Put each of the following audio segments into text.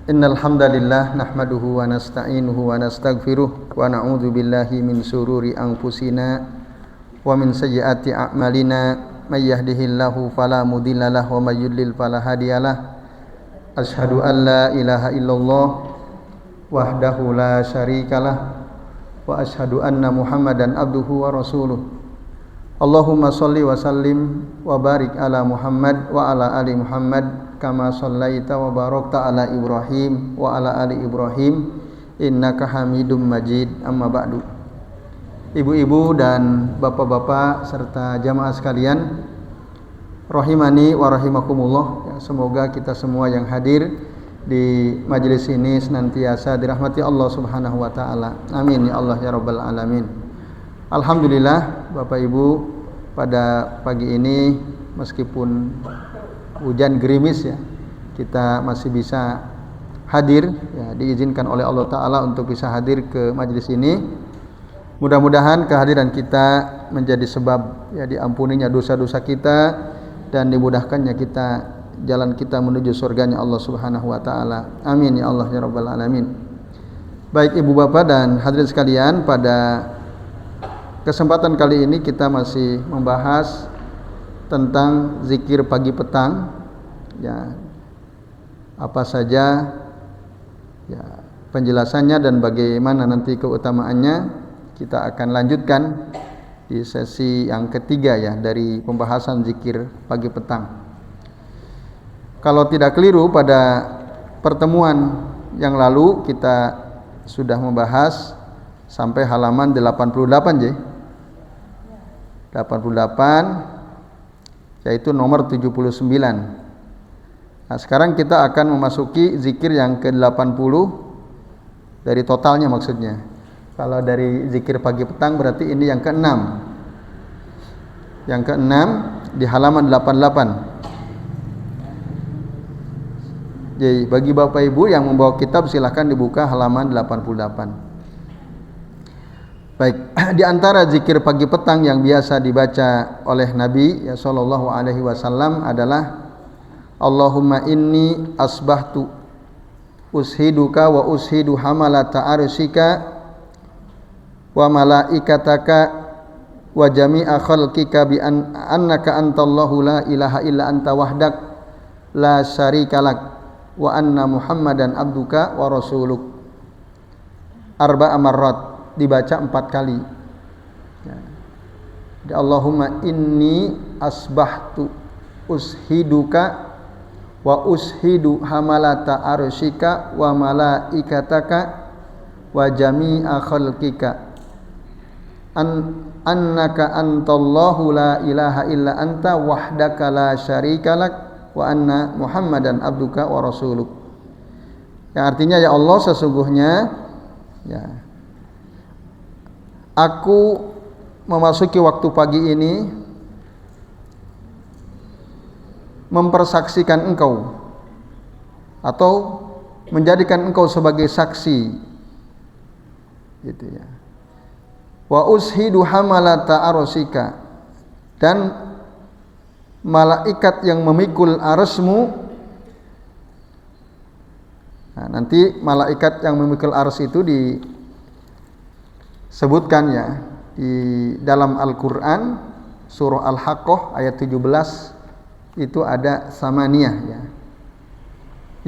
Innal hamdalillah nahmaduhu wa nasta'inuhu wa nastaghfiruh wa na'udzu billahi min shururi anfusina wa min sayyiati a'malina may yahdihillahu fala mudhillalah wa may yudlil fala hadiyalah. Asyhadu an la ilaha illallah wahdahu la syarikalah wa asyhadu anna Muhammadan abduhu wa rasuluh. Allahumma shalli wa sallim wa barik ala Muhammad wa ala ali Muhammad kama shallaita wa barakta ala Ibrahim wa ala ali Ibrahim innaka Hamidum Majid. Amma ba'du. Ibu-ibu dan bapak-bapak serta jamaah sekalian, rahimani wa rahimakumullah. Semoga kita semua yang hadir di majelis ini senantiasa dirahmati Allah Subhanahu wa taala. Amin ya Allah ya rabbal alamin. Alhamdulillah Bapak Ibu, pada pagi ini meskipun hujan gerimis ya, kita masih bisa hadir ya, diizinkan oleh Allah taala untuk bisa hadir ke majelis ini. Mudah-mudahan kehadiran kita menjadi sebab ya diampuninya dosa-dosa kita dan dimudahkannya jalan kita menuju surganya Allah Subhanahu wa taala. Amin ya Allah ya rabbal alamin. Baik Ibu Bapak dan hadirin sekalian, pada kesempatan kali ini kita masih membahas tentang zikir pagi petang ya, apa saja ya penjelasannya dan bagaimana nanti keutamaannya kita akan lanjutkan di sesi yang ketiga ya dari pembahasan zikir pagi petang. Kalau tidak keliru, pada pertemuan yang lalu kita sudah membahas sampai halaman 88 J. 88 yaitu nomor 79. Nah, sekarang kita akan memasuki zikir yang ke-80 dari totalnya maksudnya. Kalau dari zikir pagi petang berarti ini yang ke-6. Yang ke-6 di halaman 88. Jadi bagi Bapak Ibu yang membawa kitab silahkan dibuka halaman 88. Baik, di antara zikir pagi petang yang biasa dibaca oleh Nabi ya sallallahu alaihi wasallam adalah Allahumma inni asbahtu ushiduka wa ushidu hamalata arsyika wa malaikataka wa jami'a khalqika bi annaka antallahu la ilaha illa anta wahdak la syarikalak wa anna Muhammadan abduka wa rasuluk. Arba'a marrat, dibaca 4 kali ya. Allahumma inni asbahtu ushiduka wa ushidu hamalata arsyika wa malaikataka wa jami'a khalqika annaka antallahu la ilaha illa anta wahdaka la syarikalak wa anna Muhammadan abduka wa rasuluk. Yang artinya, ya Allah, sesungguhnya ya aku memasuki waktu pagi ini mempersaksikan engkau atau menjadikan engkau sebagai saksi gitu ya. Wa ushidu hamalata arsika, dan malaikat yang memikul arsmu. Nah, nanti malaikat yang memikul ars itu disebutkan ya di dalam Al-Qur'an surah Al-Haqqah ayat 17 itu ada samaniyah ya.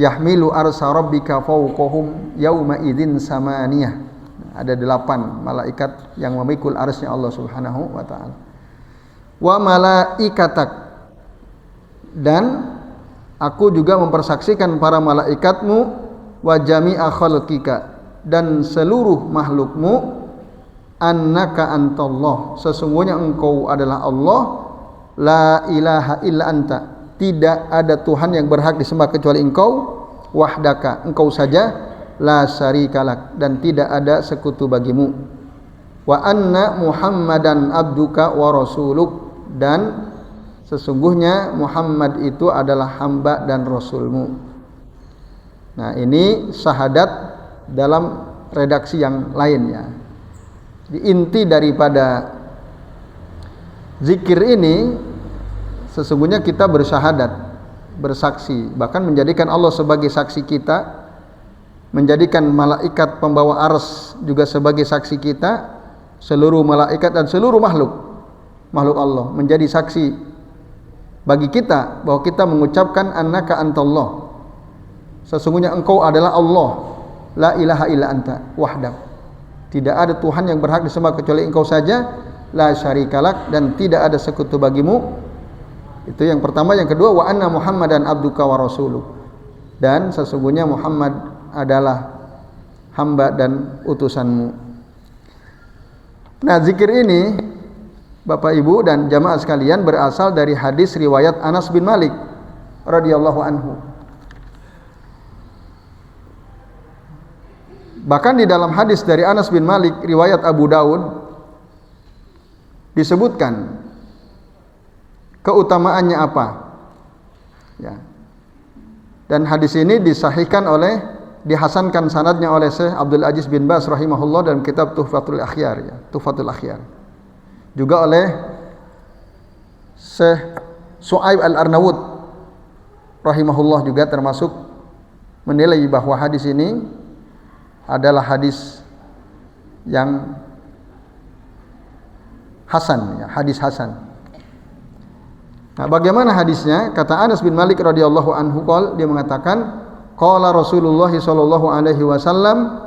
Yahmilu arsa rabbika fawqahum yauma idzin samaniyah. Ada 8 malaikat yang memikul arsy Allah Subhanahu wa taala. Wa malaikatak, dan aku juga mempersaksikan para malaikatmu, wa jami'a khalqika, dan seluruh makhlukmu, annaka antallah, sesungguhnya engkau adalah Allah, la ilaha illa anta, tidak ada Tuhan yang berhak disembah kecuali engkau, wahdaka, engkau saja, la syarikalak, dan tidak ada sekutu bagimu, wa anna Muhammadan abduka wa rasuluk, dan sesungguhnya Muhammad itu adalah hamba dan rasulmu. Nah, ini syahadat dalam redaksi yang lain ya. Inti daripada zikir ini sesungguhnya kita bersyahadat, bersaksi, bahkan menjadikan Allah sebagai saksi kita menjadikan malaikat pembawa ars juga sebagai saksi kita, seluruh malaikat dan seluruh makhluk Allah menjadi saksi bagi kita bahwa kita mengucapkan annaka antallah, sesungguhnya engkau adalah Allah, la ilaha illa anta wahdak, tidak ada Tuhan yang berhak disembah kecuali engkau saja, la syarikalak, dan tidak ada sekutu bagimu. Itu yang pertama. Yang kedua, wa anna muhammadan abduka wa rasuluh, dan sesungguhnya Muhammad adalah hamba dan utusanmu. Nah, zikir ini Bapak Ibu dan jamaah sekalian berasal dari hadis riwayat Anas bin Malik radhiyallahu anhu. Bahkan di dalam hadis dari Anas bin Malik riwayat Abu Daud disebutkan keutamaannya apa. Ya. Dan hadis ini dihasankan sanadnya oleh Syekh Abdul Aziz bin Baz rahimahullah dalam kitab Tuhfatul Akhyar, ya, Tuhfatul Akhyar. Juga oleh Syekh Su'aib Al-Arnaud rahimahullah juga termasuk menilai bahwa hadis ini adalah hadis yang hasan, ya, hadis hasan. Nah, bagaimana hadisnya? Kata Anas bin Malik radhiyallahu anhu, dia mengatakan, qala Rasulullah sallallahu alaihi wasallam,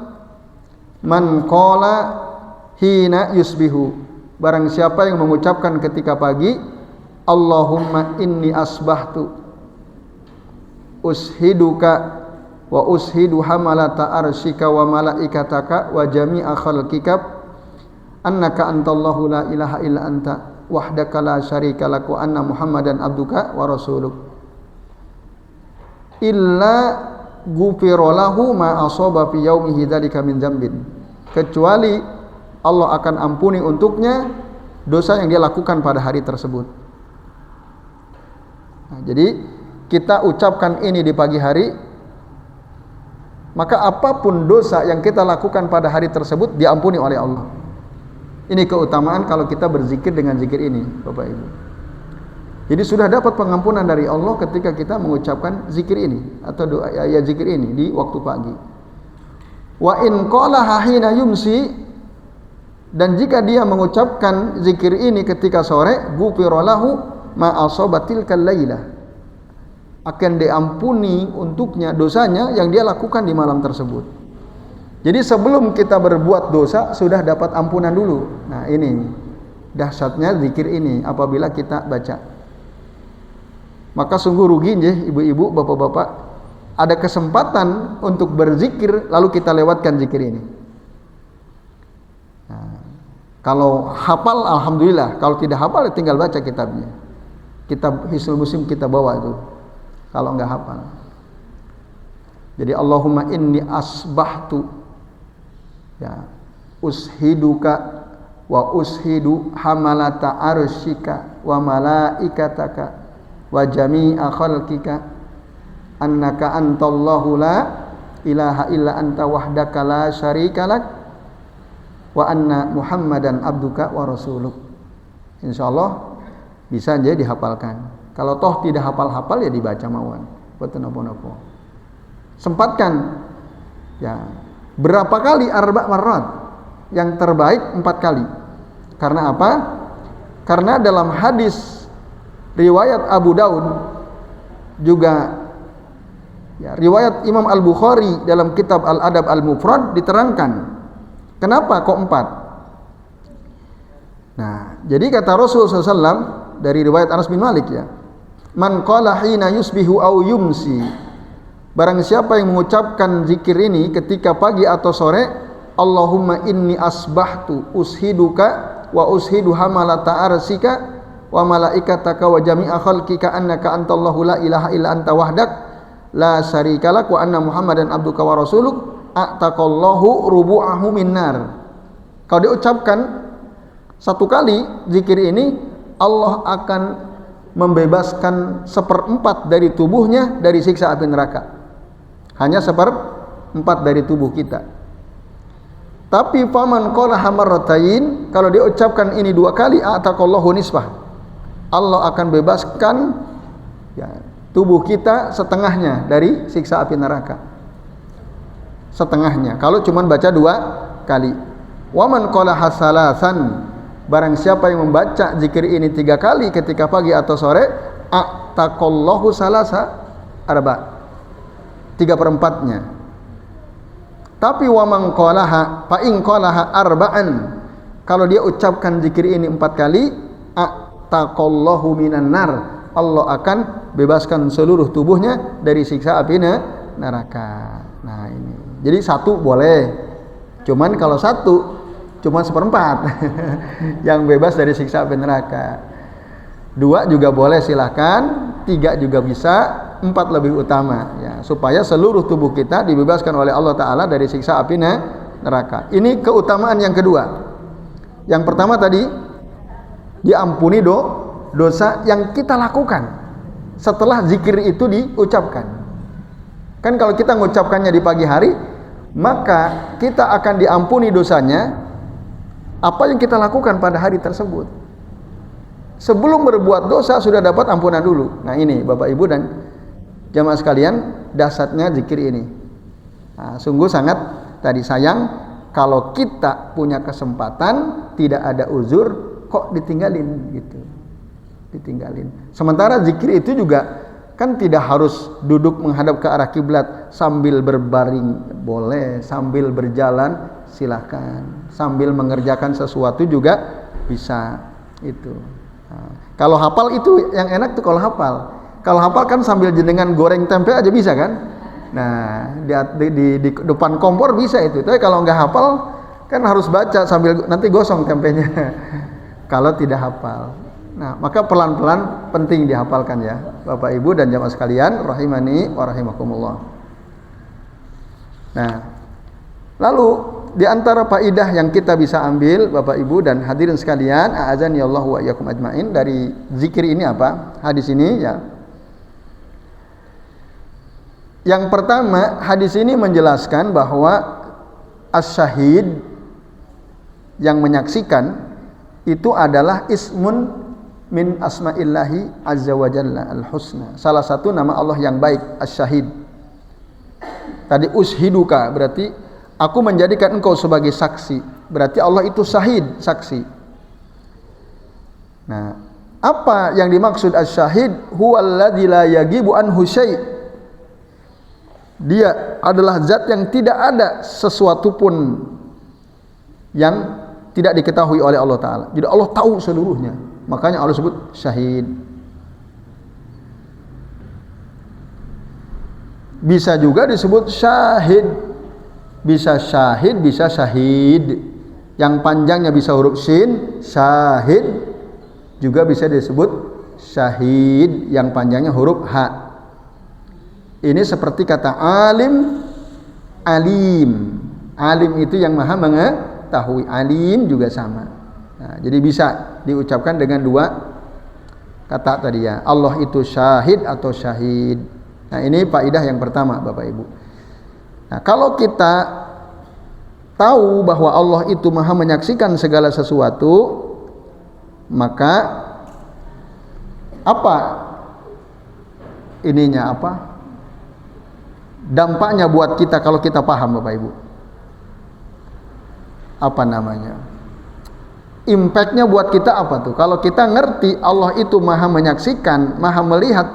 man qala hina yusbihu, barang siapa yang mengucapkan ketika pagi, Allahumma inni asbahtu ushiduka wa ushidu hamalata arsyika wa malaikataka wa jami'a khalqika annaka antallahu la ilaha illa anta wahdaka la syarika lak wa anna muhammadan abduka wa rasuluk illa ghufira lahu ma asaba fi yaumihi dzalika min dzambin, kecuali Allah akan ampuni untuknya dosa yang dia lakukan pada hari tersebut. Nah, jadi kita ucapkan ini di pagi hari, maka apapun dosa yang kita lakukan pada hari tersebut diampuni oleh Allah. Ini keutamaan kalau kita berzikir dengan zikir ini, Bapak Ibu. Jadi sudah dapat pengampunan dari Allah ketika kita mengucapkan zikir ini atau doa ya zikir ini di waktu pagi. Wa in qala hina yumsi, dan jika dia mengucapkan zikir ini ketika sore, ghufira lahu ma asabatil kalailah, akan diampuni untuknya dosanya yang dia lakukan di malam tersebut. Jadi sebelum kita berbuat dosa sudah dapat ampunan dulu. Nah, ini dahsyatnya zikir ini apabila kita baca. Maka sungguh rugi nggih ibu-ibu, bapak-bapak, ada kesempatan untuk berzikir lalu kita lewatkan zikir ini. Nah, kalau hafal alhamdulillah, kalau tidak hafal ya tinggal baca kitabnya. Kitab Hisnul Muslim kita bawa itu. Kalau enggak hafal. Jadi Allahumma inni asbahtu, ya, ushiduka wa ushidu hamalata arsyika wa malaikataka wa jami'a khalqika annaka antallahu la ilaha illa anta wahdaka la syarika lak wa anna muhammadan abduka wa rasuluk. Insyaallah bisa aja dihafalkan. Kalau toh tidak hafal-hafal ya dibaca mawon, boten napa-napa. Sempatkan, ya, berapa kali? 4 marrat. Yang terbaik 4 kali. Karena apa? Karena dalam hadis riwayat Abu Daud juga, ya, riwayat Imam Al-Bukhari dalam kitab Al-Adab Al-Mufrad diterangkan. Kenapa kok 4? Nah, jadi kata Rasulullah SAW dari riwayat Anas bin Malik, ya, man qala hina yusbihu aw yumsi, barang siapa yang mengucapkan zikir ini ketika pagi atau sore, Allahumma inni asbahtu ushiduka wa ushidu hamalata arsika wa malaikataka wa jami'a khalqika annaka antallahu la ilaha illa anta wahdak la syarika lak wa anna muhammadan abduka wa rasuluk a'taqallahu rubu'ahu minnar. Kalau diucapkan 1 kali zikir ini, Allah akan membebaskan 1/4 dari tubuhnya dari siksa api neraka. Hanya 1/4 dari tubuh kita. Tapi faman qalaha marratain, kalau diucapkan ini 2 kali, a'taqallahu nisfah, Allah akan bebaskan, ya, tubuh kita setengahnya dari siksa api neraka. setengahnya. Kalau cuma baca 2 kali. Wa man qalaha salasan, barang siapa yang membaca zikir ini 3 kali ketika pagi atau sore, a'taqallahu salasa arba, 3/4-nya. Tapi wa man qalaha fa in qalaha arba'an, kalau dia ucapkan zikir ini 4 kali, a'taqallahu minan nar, Allah akan bebaskan seluruh tubuhnya dari siksa api neraka. Nah ini. Jadi 1 boleh. Cuman kalau 1 cuma 1/4 yang bebas dari siksa api neraka. 2 juga boleh silahkan, 3 juga bisa, 4 lebih utama ya, supaya seluruh tubuh kita dibebaskan oleh Allah Ta'ala dari siksa api neraka. Ini keutamaan yang kedua. Yang pertama tadi, diampuni dosa yang kita lakukan setelah zikir itu diucapkan. Kan kalau kita mengucapkannya di pagi hari, maka kita akan diampuni dosanya apa yang kita lakukan pada hari tersebut. Sebelum berbuat dosa sudah dapat ampunan dulu. Nah ini Bapak Ibu dan jamaah sekalian, dasarnya zikir ini. Nah, sungguh sangat tadi sayang kalau kita punya kesempatan, tidak ada uzur, kok ditinggalin gitu. Ditinggalin. Sementara zikir itu juga kan tidak harus duduk menghadap ke arah kiblat, sambil berbaring boleh, sambil berjalan silahkan, sambil mengerjakan sesuatu juga bisa itu. Nah, kalau hafal itu yang enak tuh kalau hafal. Kalau hafal kan sambil jenengan goreng tempe aja bisa kan? Nah di depan kompor bisa itu. Tapi kalau nggak hafal kan harus baca sambil nanti gosong tempenya. Kalau tidak hafal. Nah, maka pelan-pelan penting dihafalkan ya, Bapak Ibu dan jamaah sekalian, rahimani wa rahimakumullah. Nah, lalu di antara faidah yang kita bisa ambil Bapak Ibu dan hadirin sekalian, a'azani Allah wa iyyakum ajmain, dari zikir ini apa? Hadis ini ya. Yang pertama, hadis ini menjelaskan bahwa as-syahid yang menyaksikan itu adalah ismun min asma'illahi azza wa jalla al-husna, salah satu nama Allah yang baik, as-syahid. Tadi ushiduka berarti aku menjadikan engkau sebagai saksi, berarti Allah itu syahid, saksi. Nah, apa yang dimaksud as-syahid? Huwallazi la yagibu anhu syai', dia adalah zat yang tidak ada sesuatu pun yang tidak diketahui oleh Allah Ta'ala. Jadi Allah tahu seluruhnya, makanya Allah sebut syahid. Bisa juga disebut syahid, bisa syahid, bisa syahid. Yang panjangnya bisa huruf shin, syahid. Juga bisa disebut syahid, yang panjangnya huruf ha. Ini seperti kata alim, alim. Alim itu yang maha mengetahui, alim juga sama. Nah, jadi bisa diucapkan dengan 2 kata tadi ya. Allah itu syahid atau syahid. Nah, ini faidah yang pertama Bapak Ibu. Nah, kalau kita tahu bahwa Allah itu maha menyaksikan segala sesuatu, maka apa ininya, apa dampaknya buat kita kalau kita paham Bapak Ibu? Apa namanya? Impactnya buat kita apa tuh? Kalau kita ngerti Allah itu maha menyaksikan, maha melihat,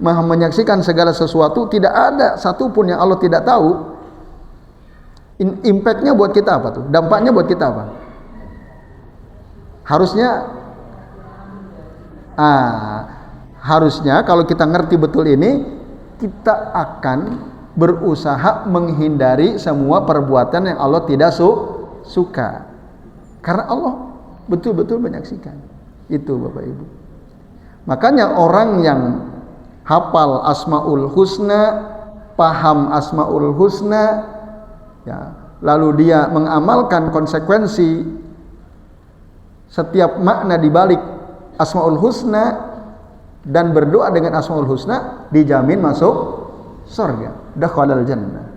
maha menyaksikan segala sesuatu, tidak ada satupun yang Allah tidak tahu. Impactnya buat kita apa tuh? Dampaknya buat kita apa? Harusnya kalau kita ngerti betul ini, kita akan berusaha menghindari semua perbuatan yang Allah tidak suka. Karena Allah betul-betul menyaksikan. Itu Bapak Ibu. Makanya orang yang hafal Asmaul Husna, paham Asmaul Husna, ya, lalu dia mengamalkan konsekuensi setiap makna di balik Asmaul Husna dan berdoa dengan Asmaul Husna, dijamin masuk surga, dakhalal jannah.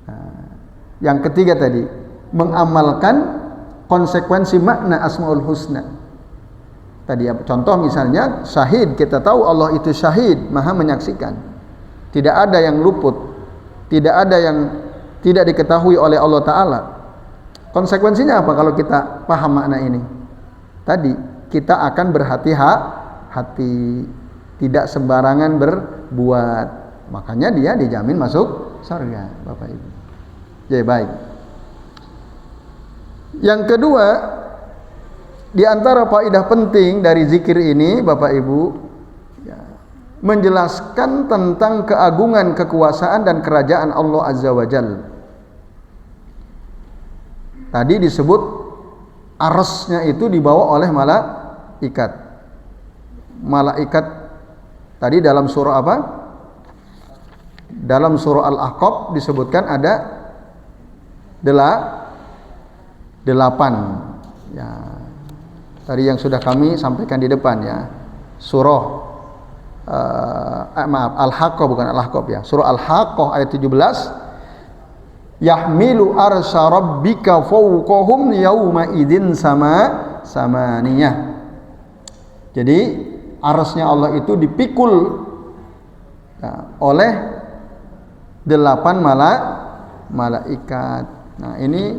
Nah, yang ketiga tadi, mengamalkan konsekuensi makna Asmaul Husna. Tadi contoh misalnya syahid, kita tahu Allah itu syahid, maha menyaksikan. Tidak ada yang luput tidak ada yang tidak diketahui oleh Allah Ta'ala. Konsekuensinya apa kalau kita paham makna ini? Tadi, kita akan berhati-hati, tidak sembarangan berbuat. Makanya dia dijamin masuk surga, Bapak Ibu. Ya, baik. Yang kedua, di antara faedah penting dari zikir ini, Bapak Ibu, ya, menjelaskan tentang keagungan, kekuasaan dan kerajaan Allah Azza wa Jalla. Tadi disebut arsy-nya itu dibawa oleh malaikat. Malaikat tadi dalam surah apa? Dalam surah Al-Ahqaf disebutkan ada 8. Ya. Tadi yang sudah kami sampaikan di depan ya. Surah Al-Haqqah, bukan Al-Ahqaf ya. Surah Al-Haqqah ayat 17. Yahmilu arsya rabbika fawqahum yawma idzin samaniyah. Jadi arsy-nya Allah itu dipikul ya, oleh 8 malaikat. Nah, ini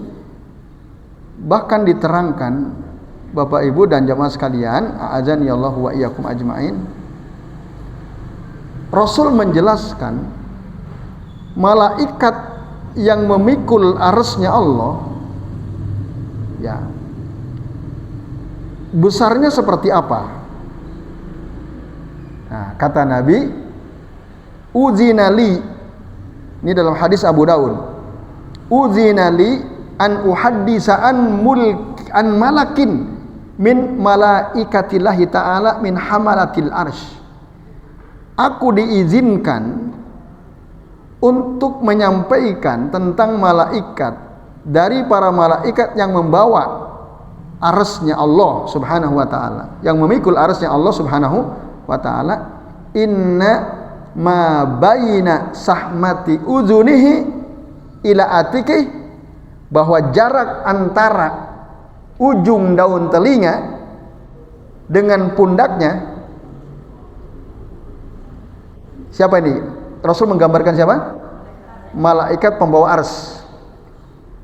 bahkan diterangkan Bapak Ibu dan jamaah sekalian, a'adzani Allah wa iyyakum ajmain. Rasul menjelaskan malaikat yang memikul arsy-nya Allah ya, besarnya seperti apa? Nah, kata Nabi, uzinali, ini dalam hadis Abu Daud, uzinali an uhaddisa an malakin min malaikatillahi ta'ala min hamalatil arsy. Aku diizinkan untuk menyampaikan tentang malaikat dari para malaikat yang membawa arsy-nya Allah Subhanahu wa taala, yang memikul arsy-nya Allah Subhanahu wa taala. Inna ma baina sahmati uzunihi ila atiki, bahwa jarak antara ujung daun telinga dengan pundaknya. Siapa ini? Rasul menggambarkan siapa? Malaikat pembawa arsy.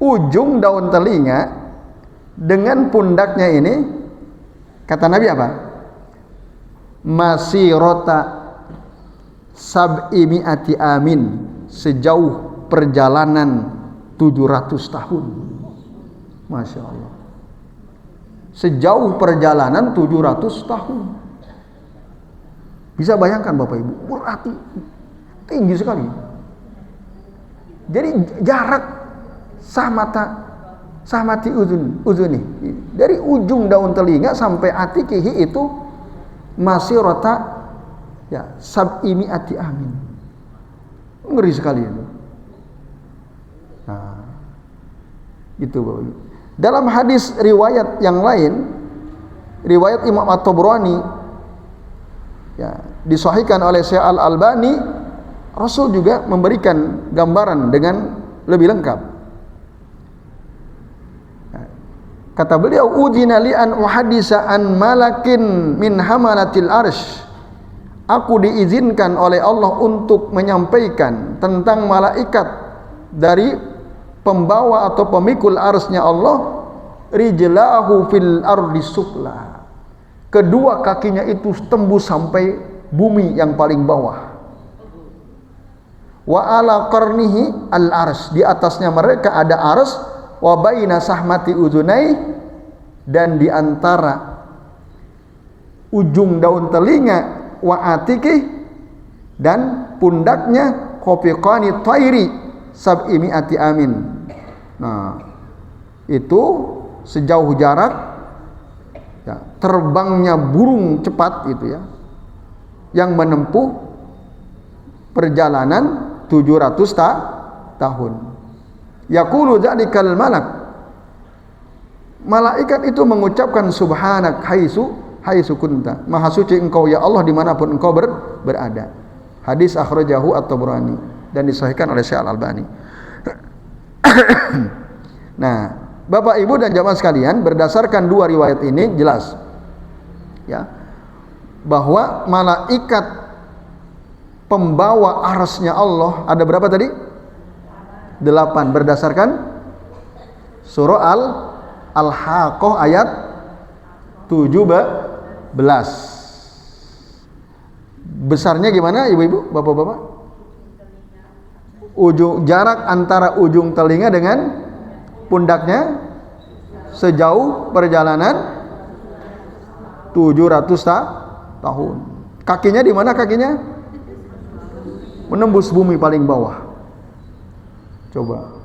Ujung daun telinga dengan pundaknya ini, kata Nabi apa? Masirota sab'i mi'ati amin, sejauh perjalanan 700 tahun. Masya Allah. Sejauh perjalanan 700 tahun. Bisa bayangkan Bapak Ibu, berarti tinggi sekali. Jadi jarak sahmati uzuni, dari ujung daun telinga sampai atikihi itu masih rota ya sab'i mi'ati amin. Ngeri sekali itu. Nah, gitu Bapak Ibu. Dalam hadis riwayat yang lain, riwayat Imam At-Tabrani ya, disahihkan oleh Syekh Al-Albani, Rasul juga memberikan gambaran dengan lebih lengkap. Kata beliau, "Udina li an uhadisa an malakin min hamalatil arsy." Aku diizinkan oleh Allah untuk menyampaikan tentang malaikat dari pembawa atau pemikul arsy-nya Allah, rijlahu fil ardi sufla. Kedua kakinya itu tembus sampai bumi yang paling bawah. Wa ala qarnihi al arsy, di atasnya mereka ada arsy, wa baina sahmati udunai, dan di antara ujung daun telinga wa atiki dan pundaknya khofiqani thairi sab'i mi'ati amin. Nah, itu sejauh jarak ya, terbangnya burung cepat itu ya, yang menempuh perjalanan 700 tahun. Yaqulu dzalikal malak, malaikat itu mengucapkan subhanak haitsu kunta, maha suci engkau ya Allah dimanapun engkau berada. Hadis akhrajahu At-Tabrani dan disahihkan oleh Syekh Al-Albani. Nah, Bapak Ibu dan jamaah sekalian, berdasarkan dua riwayat ini jelas ya, bahwa malaikat pembawa arsy-nya Allah ada berapa tadi? 8 berdasarkan surah Al-Haqqah ayat 17. Besarnya gimana ibu-ibu, bapak-bapak? Jarak antara ujung telinga dengan pundaknya sejauh perjalanan 700 tahun. Kakinya di mana kakinya? Menembus bumi paling bawah. Coba,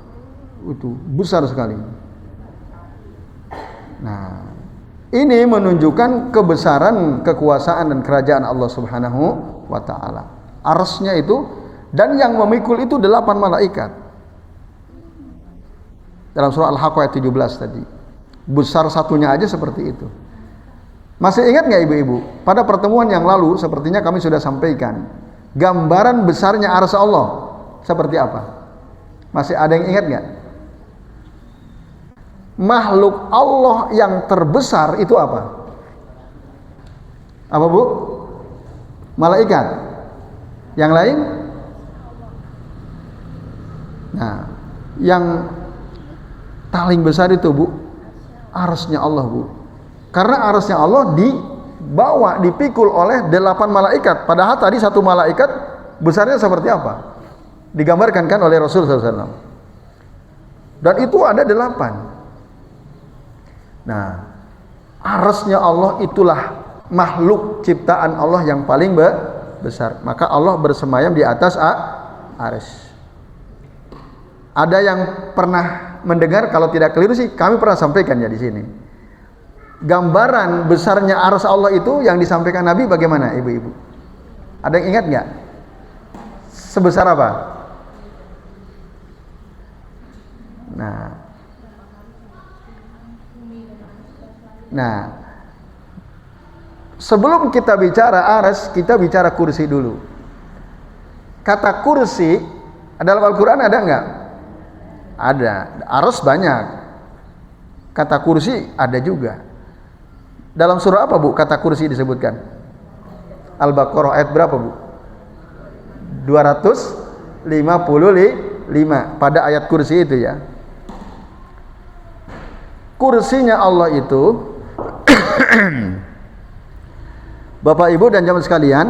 itu besar sekali. Nah, ini menunjukkan kebesaran kekuasaan dan kerajaan Allah Subhanahu wa taala. Arsy-nya itu, dan yang memikul itu 8 malaikat. Dalam surah Al-Haqqah ayat 17 tadi. Besar satunya aja seperti itu. Masih ingat nggak ibu-ibu? Pada pertemuan yang lalu sepertinya kami sudah sampaikan gambaran besarnya arsy Allah seperti apa? Masih ada yang ingat nggak? Makhluk Allah yang terbesar itu apa? Apa bu? Malaikat. Yang lain? Nah, yang paling besar itu bu, arsy-nya Allah bu. Karena arsy-nya Allah dibawa, dipikul oleh 8 malaikat. Padahal tadi 1 malaikat besarnya seperti apa? Digambarkan kan oleh Rasul SAW. Dan itu ada 8. Nah, arsy-nya Allah itulah makhluk ciptaan Allah yang paling besar. Maka Allah bersemayam di atas arsy. Ada yang pernah mendengar, kalau tidak keliru sih kami pernah sampaikan ya di sini. Gambaran besarnya arsy Allah itu yang disampaikan Nabi bagaimana ibu-ibu? Ada yang ingat nggak? Sebesar apa? Nah, sebelum kita bicara arsy, kita bicara kursi dulu. Kata kursi dalam Al-Quran ada nggak? Ada. Arsy banyak. Kata kursi ada juga. Dalam surah apa bu kata kursi disebutkan? Al-Baqarah ayat berapa bu? 255 pada ayat kursi itu ya. Kursinya Allah itu Bapak Ibu dan jamaah sekalian,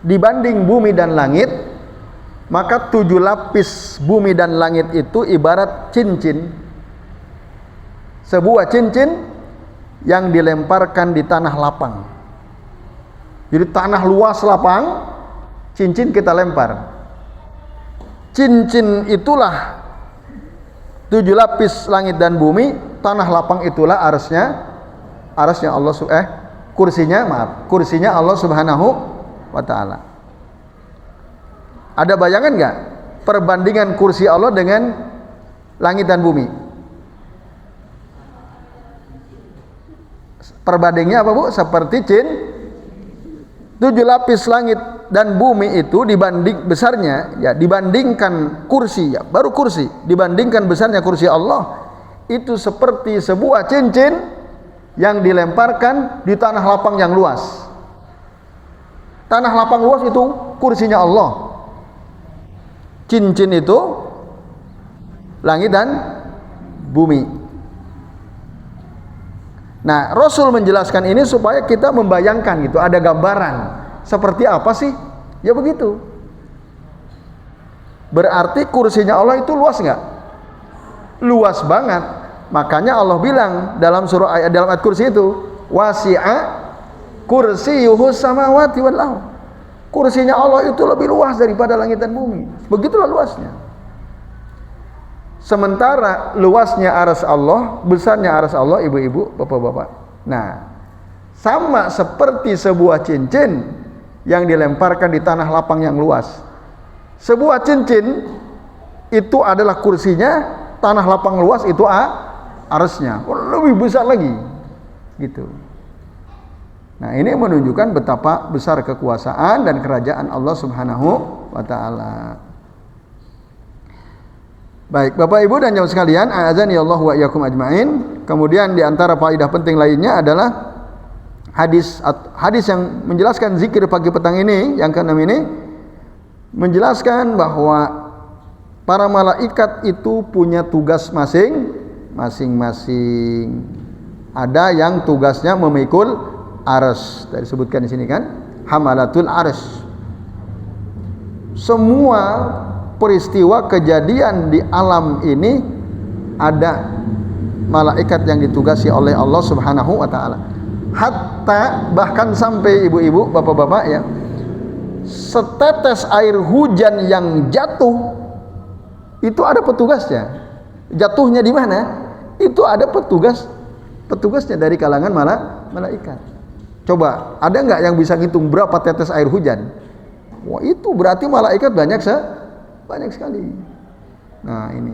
dibanding bumi dan langit, maka 7 lapis bumi dan langit itu ibarat cincin. Sebuah cincin yang dilemparkan di tanah lapang. Jadi tanah luas lapang, cincin kita lempar. Cincin itulah 7 lapis langit dan bumi, tanah lapang itulah arsy-nya Allah kursinya Allah Subhanahu wa taala. Ada bayangan nggak perbandingan kursi Allah dengan langit dan bumi? Perbandingannya apa bu? Seperti 7 lapis langit dan bumi itu besarnya ya, dibandingkan kursi ya, baru kursi dibandingkan besarnya kursi Allah itu seperti sebuah cincin yang dilemparkan di tanah lapang yang luas. Tanah lapang luas itu kursinya Allah. Cincin itu langit dan bumi. Nah, Rasul menjelaskan ini supaya kita membayangkan gitu, ada gambaran seperti apa sih? Ya begitu. Berarti kursinya Allah itu luas nggak? Luas banget. Makanya Allah bilang dalam ayat kursi itu, wasi'a kursiyuhus samawati wal ardh. Kursinya Allah itu lebih luas daripada langit dan bumi. Begitulah luasnya. Sementara luasnya arsy Allah, besarnya arsy Allah, ibu-ibu, bapak-bapak. Nah, sama seperti sebuah cincin yang dilemparkan di tanah lapang yang luas. Sebuah cincin itu adalah kursinya, tanah lapang luas itu arsy-nya. Lebih besar lagi. Gitu. Nah, ini menunjukkan betapa besar kekuasaan dan kerajaan Allah Subhanahu wa taala. Baik, Bapak Ibu dan jamaah sekalian, a'adzani Allah wa iyyakum ajmain. Kemudian di antara faedah penting lainnya adalah hadis yang menjelaskan zikir pagi petang ini, yang ke-6 ini menjelaskan bahwa para malaikat itu punya tugas masing-masing. Ada yang tugasnya memikul arsy, tadi disebutkan di sini kan, hamalatul arsy. Semua peristiwa kejadian di alam ini ada malaikat yang ditugasi oleh Allah Subhanahu wa taala. Hatta bahkan sampai ibu-ibu, bapak-bapak ya, setetes air hujan yang jatuh itu ada petugasnya. Jatuhnya di mana? Itu ada petugasnya dari kalangan malaikat. Coba, ada nggak yang bisa ngitung berapa tetes air hujan? Wah, itu berarti malaikat banyak sekali. Nah, ini.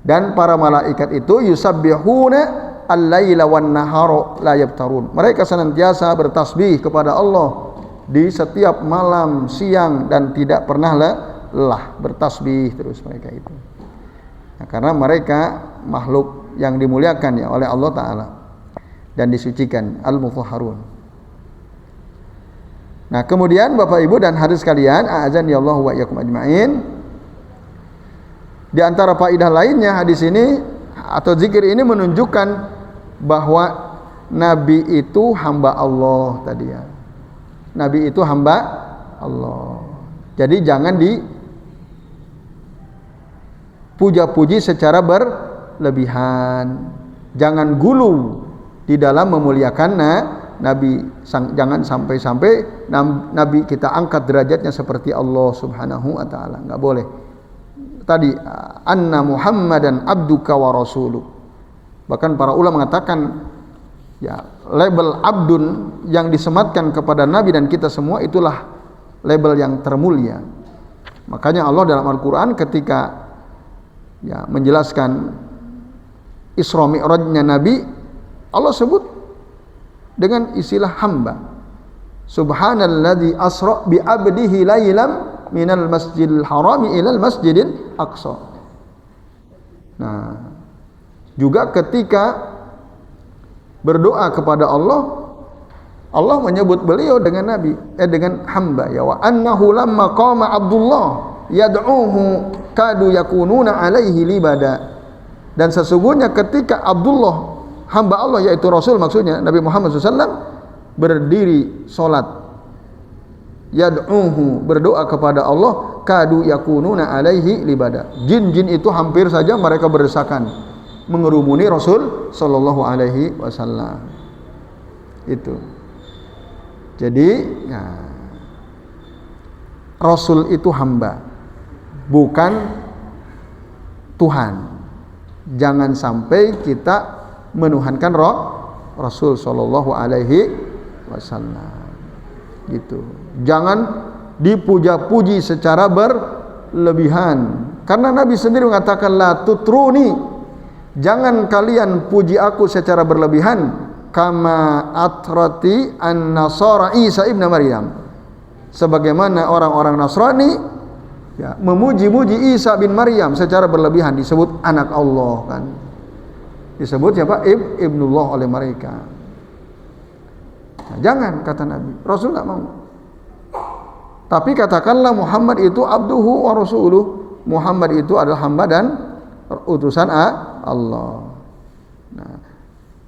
Dan para malaikat itu yusabbihuna al-laila wan nahara la yabtarun. Mereka senantiasa bertasbih kepada Allah di setiap malam, siang, dan tidak pernah lelah, bertasbih terus mereka itu. Nah, karena mereka makhluk yang dimuliakan ya oleh Allah Ta'ala dan disucikan, al-mutahharun. Nah, kemudian Bapak Ibu dan hadirin sekalian, a'azani Allah wa iyyakum ajmain. Di antara faedah lainnya hadis ini atau zikir ini menunjukkan bahwa Nabi itu hamba Allah tadi ya. Nabi itu hamba Allah. Jadi jangan dipuja-puji secara berlebihan. Jangan gulu di dalam memuliakan Nabi. Jangan sampai-sampai Nabi kita angkat derajatnya seperti Allah Subhanahu wa taala. Enggak boleh. Tadi anna Muhammadan abduka wa rasuluh. Bahkan para ulama mengatakan ya, label abdun yang disematkan kepada Nabi dan kita semua itulah label yang termulia. Makanya Allah dalam Al-Qur'an ketika ya menjelaskan Isra Mi'rajnya Nabi, Allah sebut dengan istilah hamba. Subhanalladzi asra bi 'abdihi lailam minal masjidil harami ilal masjidil aqsa. Nah, juga ketika berdoa kepada Allah, Allah menyebut beliau dengan nabi, dengan hamba ya, wa annahu lamma qama Abdullah yad'uhu kadu yakununa alaihi libada. Dan sesungguhnya ketika Abdullah hamba Allah yaitu Rasul maksudnya Nabi Muhammad SAW berdiri salat, yad'uhu berdoa kepada Allah, kadu yakununa alaihi libada. Jin-jin itu hampir saja mereka berdesakan mengerumuni Rasul sallallahu alaihi wasallam. Itu. Jadi ya, Rasul itu hamba, bukan Tuhan. Jangan sampai kita menuhankan Rasul sallallahu alaihi wasallam. Gitu. Jangan dipuja-puji secara berlebihan. Karena Nabi sendiri mengatakan la tutruni. Jangan kalian puji aku secara berlebihan kama atrati an-nasara Isa ibn Maryam. Sebagaimana orang-orang Nasrani ya, memuji-muji Isa bin Maryam secara berlebihan, disebut anak Allah kan. Disebut siapa? Ibnullah oleh mereka. Nah, jangan kata Nabi. Rasul enggak mau. Tapi katakanlah Muhammad itu abduhu wa rasuluh. Muhammad itu adalah hamba dan utusan Allah. Nah,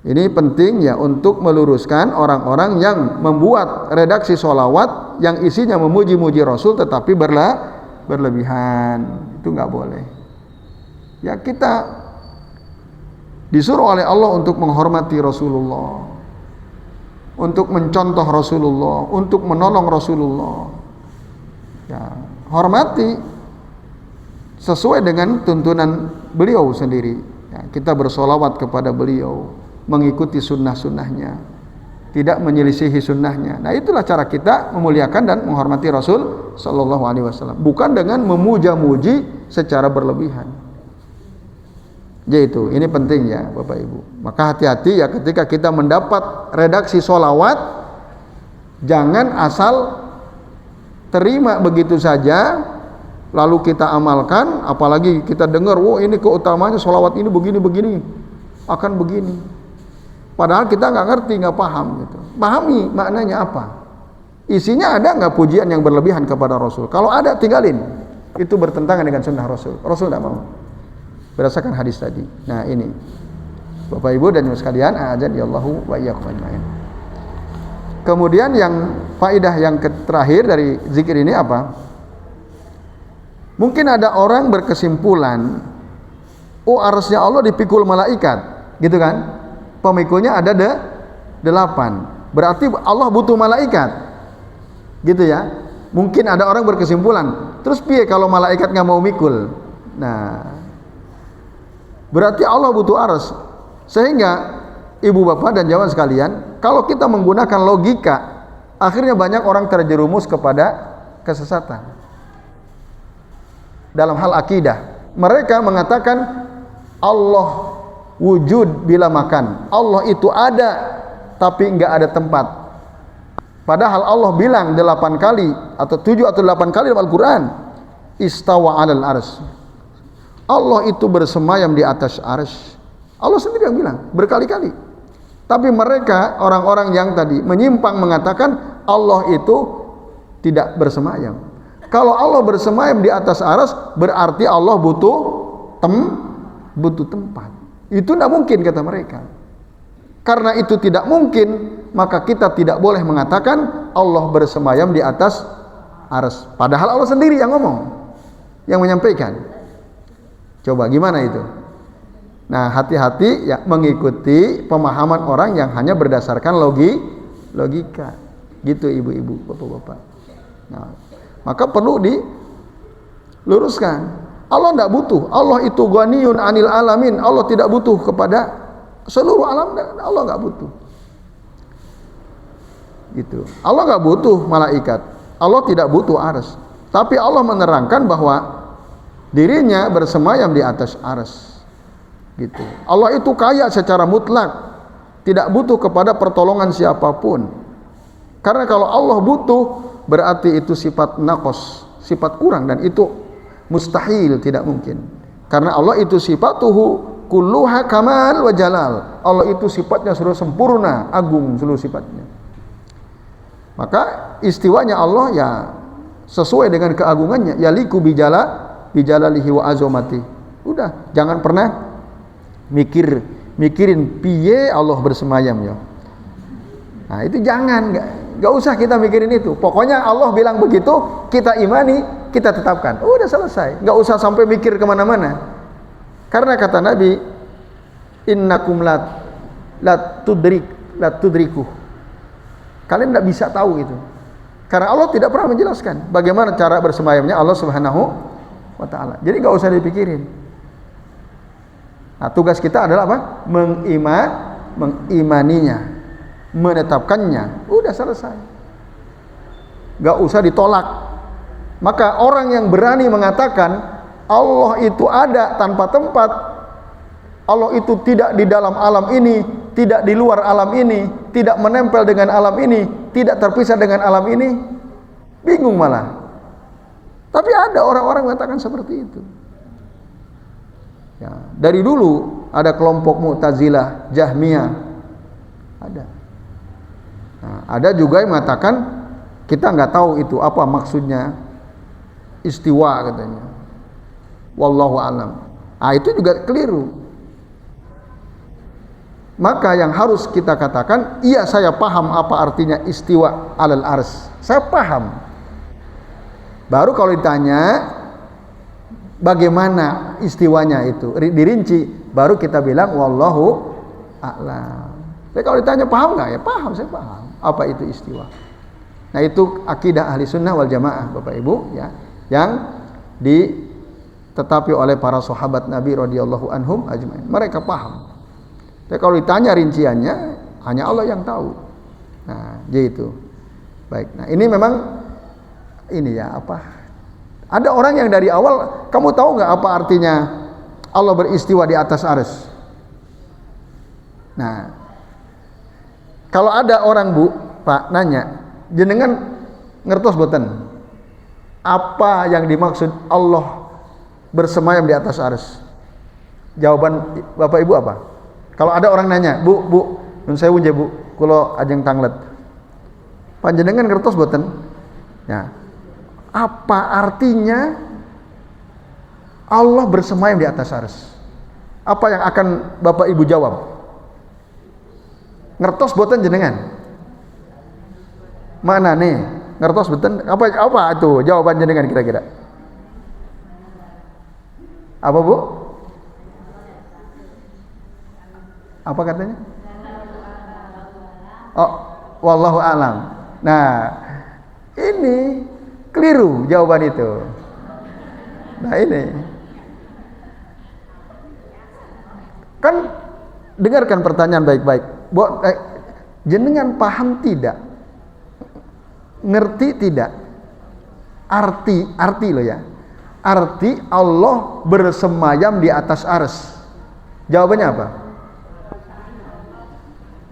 ini penting ya untuk meluruskan orang-orang yang membuat redaksi sholawat yang isinya memuji-muji Rasul tetapi berlebihan. Itu enggak boleh. Ya, kita disuruh oleh Allah untuk menghormati Rasulullah, untuk mencontoh Rasulullah, untuk menolong Rasulullah. Ya, hormati sesuai dengan tuntunan beliau sendiri. Ya, kita bersolawat kepada beliau, mengikuti sunnah-sunnahnya, tidak menyelisihi sunnahnya. Nah, itulah cara kita memuliakan dan menghormati Rasul Sallallahu Alaihi Wasallam, bukan dengan memuja-muji secara berlebihan. Yaitu ini penting ya Bapak Ibu. Maka hati-hati ya ketika kita mendapat redaksi solawat, jangan asal terima begitu saja lalu kita amalkan, apalagi kita dengar, wah ini keutamaannya solawat ini begini-begini, akan begini. Padahal kita nggak ngerti, nggak paham gitu. Pahami maknanya apa. Isinya ada nggak pujian yang berlebihan kepada Rasul? Kalau ada tinggalin. Itu bertentangan dengan sunnah Rasul. Rasul tidak mau. Berdasarkan hadis tadi. Nah ini, Bapak Ibu dan Ibu sekalian, a'adzanillahu wa iyyakum ajmain. Kemudian yang faedah yang terakhir dari zikir ini apa? Mungkin ada orang berkesimpulan, arsy Allah dipikul malaikat, gitu kan? Pemikulnya ada 8. Berarti Allah butuh malaikat, gitu ya? Mungkin ada orang berkesimpulan, terus piye kalau malaikat nggak mau mikul? Nah, berarti Allah butuh arsy. Sehingga ibu bapak dan jamaah sekalian, kalau kita menggunakan logika, akhirnya banyak orang terjerumus kepada kesesatan. Dalam hal akidah, mereka mengatakan Allah wujud bila makan. Allah itu ada, tapi nggak ada tempat. Padahal Allah bilang 8 kali atau 7 atau 8 kali dalam Al-Quran, istawa 'alal arsy. Allah itu bersemayam di atas arsy. Allah sendiri yang bilang berkali-kali. Tapi mereka orang-orang yang tadi menyimpang mengatakan Allah itu tidak bersemayam. Kalau Allah bersemayam di atas arsy, berarti Allah butuh tempat. Itu tidak mungkin, kata mereka. Karena itu tidak mungkin, maka kita tidak boleh mengatakan Allah bersemayam di atas arsy. Padahal Allah sendiri yang ngomong, yang menyampaikan. Coba gimana itu? Nah, hati-hati ya mengikuti pemahaman orang yang hanya berdasarkan logika. Gitu ibu-ibu, bapak-bapak. Nah, maka perlu diluruskan. Allah tidak butuh. Allah itu ghaniyun 'anil alamin. Allah tidak butuh kepada seluruh alam. Allah nggak butuh. Gitu. Allah nggak butuh malaikat. Allah tidak butuh arsy. Tapi Allah menerangkan bahwa dirinya bersemayam di atas arsy. Gitu. Allah itu kaya secara mutlak, tidak butuh kepada pertolongan siapapun. Karena kalau Allah butuh, berarti itu sifat naqs, sifat kurang, dan itu mustahil, tidak mungkin. Karena Allah itu sifatuhu kulluha kamal wa jalal. Allah itu sifatnya seluruh sempurna, agung seluruh sifatnya. Maka istiwanya Allah ya sesuai dengan keagungannya, yaliku bijalalihi wa azamati. Udah, jangan pernah mikirin piye Allah bersemayam ya. Nah, itu jangan, enggak usah kita mikirin itu. Pokoknya Allah bilang begitu, kita imani, kita tetapkan. Udah selesai. Enggak usah sampai mikir kemana-mana. Karena kata Nabi, innakum la tudriku. Kalian tidak bisa tahu itu. Karena Allah tidak pernah menjelaskan bagaimana cara bersemayamnya Allah Subhanahu wa taala. Jadi enggak usah dipikirin. Nah, tugas kita adalah apa? Mengimaninya, menetapkannya. Udah selesai. Gak usah ditolak. Maka orang yang berani mengatakan Allah itu ada tanpa tempat, Allah itu tidak di dalam alam ini, tidak di luar alam ini, tidak menempel dengan alam ini, tidak terpisah dengan alam ini, bingung malah. Tapi ada orang-orang mengatakan seperti itu. Ya, dari dulu ada kelompok Mu'tazilah, Jahmiyah, ada. Nah, ada juga yang mengatakan kita nggak tahu itu apa maksudnya istiwa katanya. Wallahu alam. Ah, itu juga keliru. Maka yang harus kita katakan, iya saya paham apa artinya istiwa alal arsy. Saya paham. Baru kalau ditanya bagaimana istiwanya itu dirinci, baru kita bilang wallahu a'lam. Tapi kalau ditanya paham nggak? Ya paham, saya paham apa itu istiwa. Nah, itu akidah ahli sunnah wal jamaah, Bapak Ibu, ya, yang ditetapi oleh para sahabat Nabi radhiyallahu anhum ajmain. Mereka paham. Tapi kalau ditanya rinciannya, hanya Allah yang tahu. Nah, gitu. Baik. Nah, ini memang ini ya apa? Ada orang yang dari awal, kamu tahu nggak apa artinya Allah beristiwa di atas arsy? Nah, kalau ada orang Bu, Pak, nanya, jenengan ngertos boten apa yang dimaksud Allah bersemayam di atas arsy? Jawaban Bapak Ibu apa? Kalau ada orang nanya, Bu, nun sewu nje Bu, kula ajeng tanglet. Panjenengan ngertos boten? Ya. Apa artinya Allah bersemayam di atas arsy. Apa yang akan Bapak Ibu jawab? Ngertos boten jenengan? Mana nih? Ngertos boten? Apa itu jawaban jenengan kira-kira? Apa Bu? Apa katanya? Oh, wallahu alam. Nah, ini keliru jawaban itu. Nah, ini kan dengarkan pertanyaan baik-baik. Jenengan paham tidak? Ngerti tidak? Arti loh ya. Arti Allah bersemayam di atas arsy. Jawabannya apa?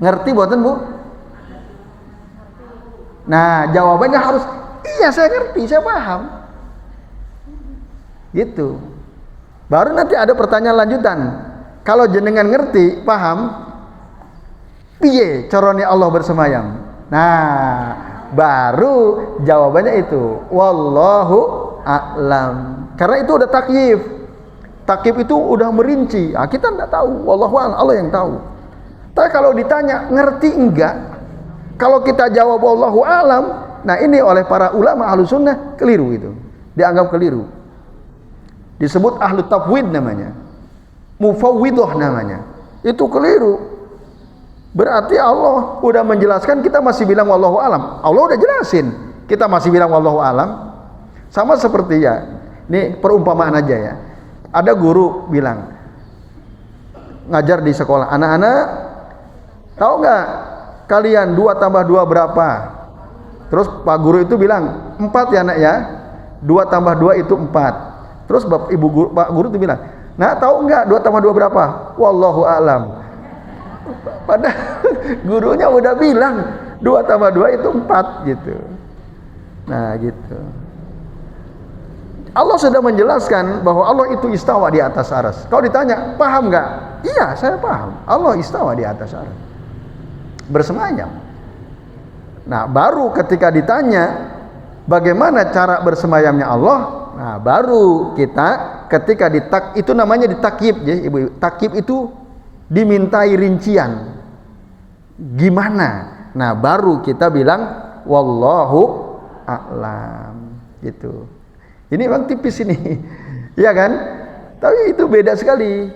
Ngerti boten Bu? Nah, jawabannya harus iya, saya ngerti, saya paham. Gitu. Baru nanti ada pertanyaan lanjutan. Kalau jenengan ngerti, paham, piye carane Allah bersemayam? Nah, baru jawabannya itu wallahu a'lam. Karena itu udah takyif. Takyif itu udah merinci. Nah, kita enggak tahu, wallahu a'lam, Allah yang tahu. Tapi kalau ditanya ngerti enggak? Kalau kita jawab wallahu a'lam, nah ini oleh para ulama Ahlus Sunnah keliru itu. Dianggap keliru. Disebut ahlu tafwid namanya. Mufawwidhah namanya. Itu keliru. Berarti Allah udah menjelaskan, kita masih bilang wallahu alam. Allah udah jelasin, kita masih bilang wallahu alam. Sama seperti ya, ini perumpamaan aja ya. Ada guru bilang, ngajar di sekolah, anak-anak tahu nggak kalian 2 tambah 2 berapa? Terus Pak Guru itu bilang 4 ya nak ya, 2 tambah 2 itu 4. Terus Pak Guru itu bilang, nah tahu nggak 2 tambah 2 berapa? Wallahu alam. Padahal gurunya udah bilang 2 tambah 2 itu 4 gitu. Nah gitu. Allah sudah menjelaskan bahwa Allah itu istawa di atas arsy. Kalau ditanya, paham nggak? Iya, saya paham. Allah istawa di atas arsy. Bersemayam. Nah, baru ketika ditanya bagaimana cara bersemayamnya Allah, nah baru kita ketika itu namanya ditakyib ya, Ibu. Takyib itu dimintai rincian. Gimana? Nah, baru kita bilang wallahu a'lam. Gitu. Ini memang tipis ini. Iya kan? Tapi itu beda sekali.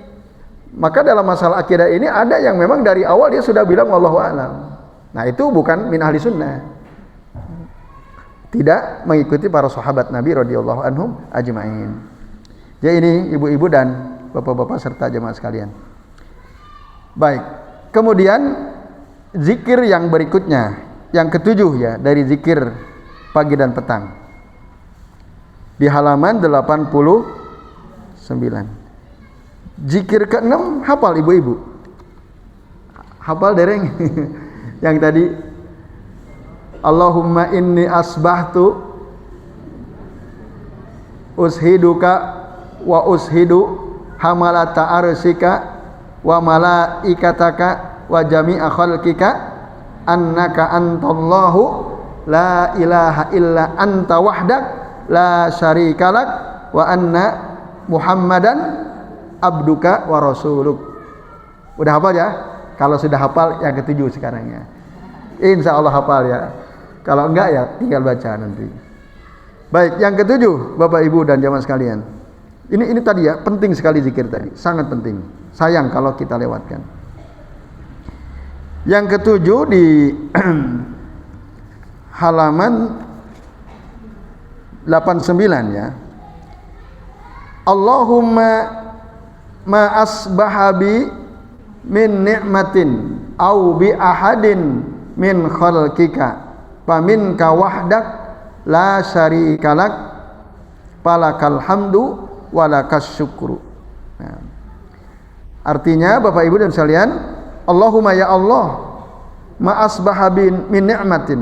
Maka dalam masalah akidah ini ada yang memang dari awal dia sudah bilang wallahu a'lam. Nah, itu bukan min ahli sunnah. Tidak mengikuti para sahabat Nabi radhiyallahu anhum ajma'in. Jadi ini ibu-ibu dan bapak-bapak serta jemaah sekalian. Baik. Kemudian zikir yang berikutnya, yang ketujuh ya, dari zikir pagi dan petang. Di halaman 89. Zikir ke-6 hafal ibu-ibu? Hafal dereng? Yang tadi Allahumma inni asbahtu ushiduka wa ushidu hamalata arsika wa malaikataka wa jami'a khalqika annaka antallahu la ilaha illa anta wahdak la syarikalak wa anna muhammadan abduka wa rasuluk. Udah hafal ya? Kalau sudah hafal yang ketujuh sekarang ya. Insya Allah hafal ya. Kalau enggak ya tinggal baca nanti. Baik, yang ketujuh Bapak Ibu dan jamaah sekalian. Ini tadi ya, penting sekali zikir tadi, sangat penting. Sayang kalau kita lewatkan. Yang ketujuh di halaman 89 ya. Allahumma ma asbahabi min ni'matin au bi ahadin min khalqika faminka wahdak la syarikalak falakal hamdu walakas syukru. Nah, artinya Bapak Ibu dan sekalian, Allahumma ya Allah ma asbaha min ni'matin.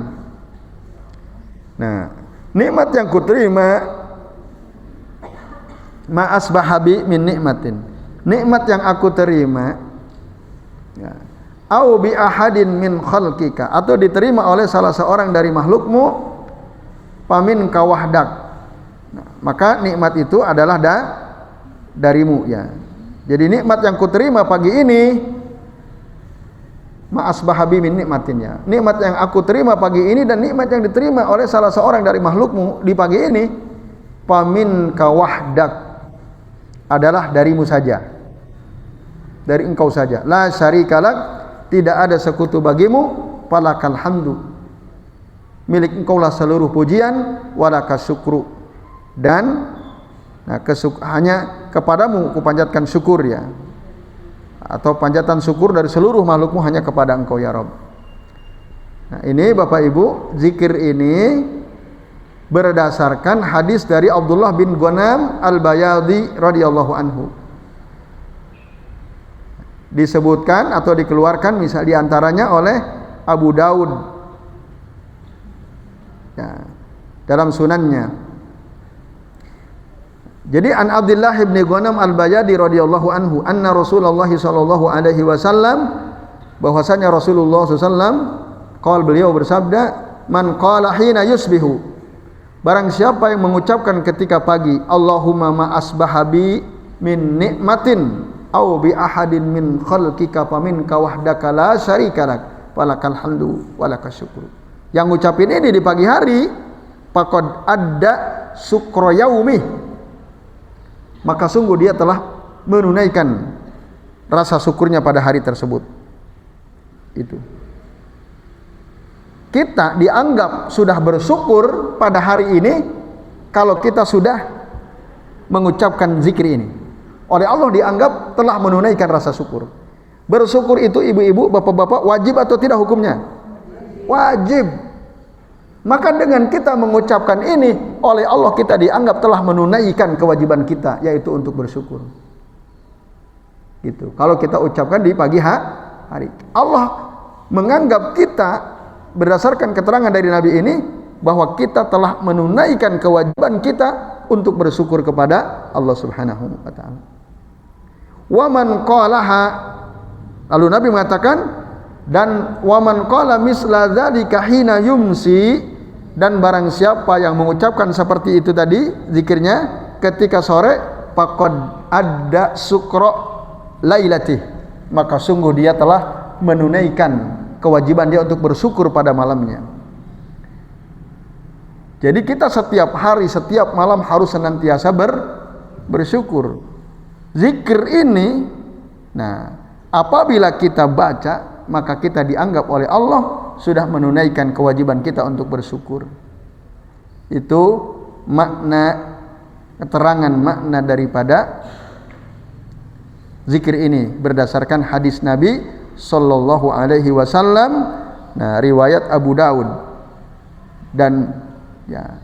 Nah, nikmat yang kuterima ma asbaha min ni'matin. Nikmat yang aku terima ya, au bi ahadin min khalqika, atau diterima oleh salah seorang dari makhlukmu, pamin kawahdak. Nah, maka nikmat itu adalah darimu ya. Jadi nikmat yang kuterima pagi ini ma asbahabi min nikmatin ya. Nikmat yang aku terima pagi ini dan nikmat yang diterima oleh salah seorang dari makhlukmu di pagi ini, pamin ka wahdak, adalah darimu saja. Dari engkau saja. La syarikalak, tidak ada sekutu bagimu, falakal hamdu. Milik engkaulah seluruh pujian, walakas syukru. Dan hanya kepadamu kupanjatkan syukur ya, atau panjatan syukur dari seluruh makhlukmu hanya kepada engkau ya Rabb. Nah ini Bapak Ibu, zikir ini berdasarkan hadis dari Abdullah bin Ghanam al-Bayadi radhiyallahu anhu. Disebutkan atau dikeluarkan misal diantaranya oleh Abu Daud ya, dalam sunannya. Jadi an Abdullah bin Ghanam al-Bayadi radhiyallahu anhu anna Rasulullah sallallahu alaihi wasallam, bahwasanya Rasulullah sallallahu qala, beliau bersabda, man qala hina yusbihu, barang siapa yang mengucapkan ketika pagi, Allahumma ma asbahabi min nikmatin au bi ahadin min khalqika faminka wahdaka la syarikalak falakal hamdu walakas syukru. Yang ngucapin ini di pagi hari, faqad adda syukra yaumih, maka sungguh dia telah menunaikan rasa syukurnya pada hari tersebut. Itu. Kita dianggap sudah bersyukur pada hari ini kalau kita sudah mengucapkan zikir ini. Oleh Allah dianggap telah menunaikan rasa syukur. Bersyukur itu ibu-ibu, bapak-bapak, wajib atau tidak hukumnya? Wajib. Maka dengan kita mengucapkan ini, oleh Allah kita dianggap telah menunaikan kewajiban kita, yaitu untuk bersyukur. Gitu. Kalau kita ucapkan di pagi hari, Allah menganggap kita berdasarkan keterangan dari Nabi ini bahwa kita telah menunaikan kewajiban kita untuk bersyukur kepada Allah Subhanahu wa taala. Wa man qalaha, lalu Nabi mengatakan, dan wa man qala misla dzalika hina yumsi, dan barang siapa yang mengucapkan seperti itu tadi zikirnya ketika sore, faqad adda syukra lailatih, maka sungguh dia telah menunaikan kewajiban dia untuk bersyukur pada malamnya. Jadi kita setiap hari, setiap malam harus senantiasa bersyukur. Zikir ini, nah apabila kita baca, maka kita dianggap oleh Allah sudah menunaikan kewajiban kita untuk bersyukur. Itu makna, keterangan makna daripada zikir ini berdasarkan hadis Nabi sallallahu alaihi wasallam, nah riwayat Abu Daud, dan ya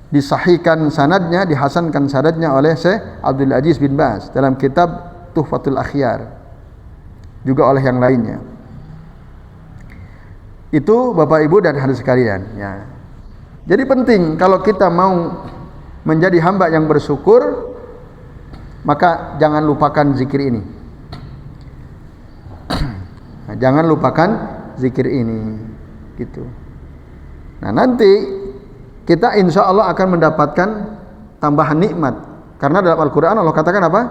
disahihkan sanadnya, dihasankan sanadnya oleh Syekh Abdul Aziz bin Baz dalam kitab Tuhfatul Akhyar, juga oleh yang lainnya. Itu Bapak Ibu dan hadirin sekalian ya. Jadi penting kalau kita mau menjadi hamba yang bersyukur, maka jangan lupakan zikir ini. Nah, jangan lupakan zikir ini gitu. Nah nanti kita insya Allah akan mendapatkan tambahan nikmat, karena dalam Al-Quran Allah katakan apa?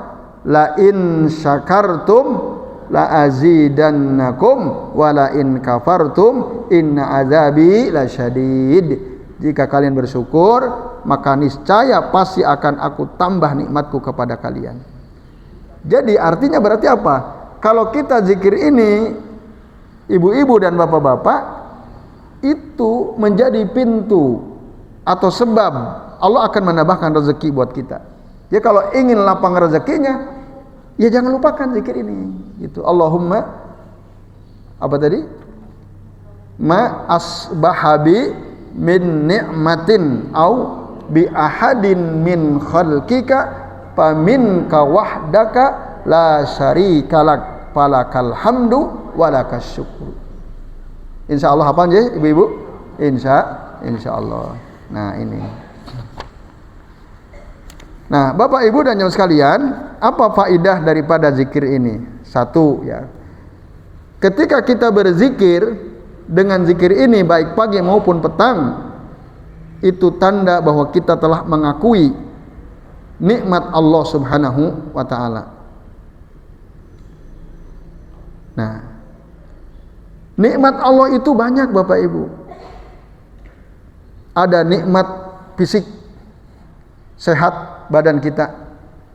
La in syakartum la azidannakum wa la in kafartum inna azabi lasyadid. Jika kalian bersyukur, maka niscaya pasti akan aku tambah nikmatku kepada kalian. Jadi artinya berarti apa? Kalau kita zikir ini, ibu-ibu dan bapak-bapak, itu menjadi pintu atau sebab Allah akan menambahkan rezeki buat kita. Ya kalau ingin lapang rezekinya, ya jangan lupakan zikir ini. Gitu. Allahumma apa tadi? Ma asbahabi min ni'matin au bi ahadin min khalqika faminka wahdaka la syarikalak falakal hamdu walakas syukru. Insyaallah apa nggih ibu-ibu? Insyaallah. Nah ini. Nah, Bapak Ibu dan jemaah sekalian, apa faidah daripada zikir ini? Satu ya. Ketika kita berzikir dengan zikir ini baik pagi maupun petang, itu tanda bahwa kita telah mengakui nikmat Allah Subhanahu wa taala. Nah, nikmat Allah itu banyak Bapak Ibu. Ada nikmat fisik, sehat badan kita.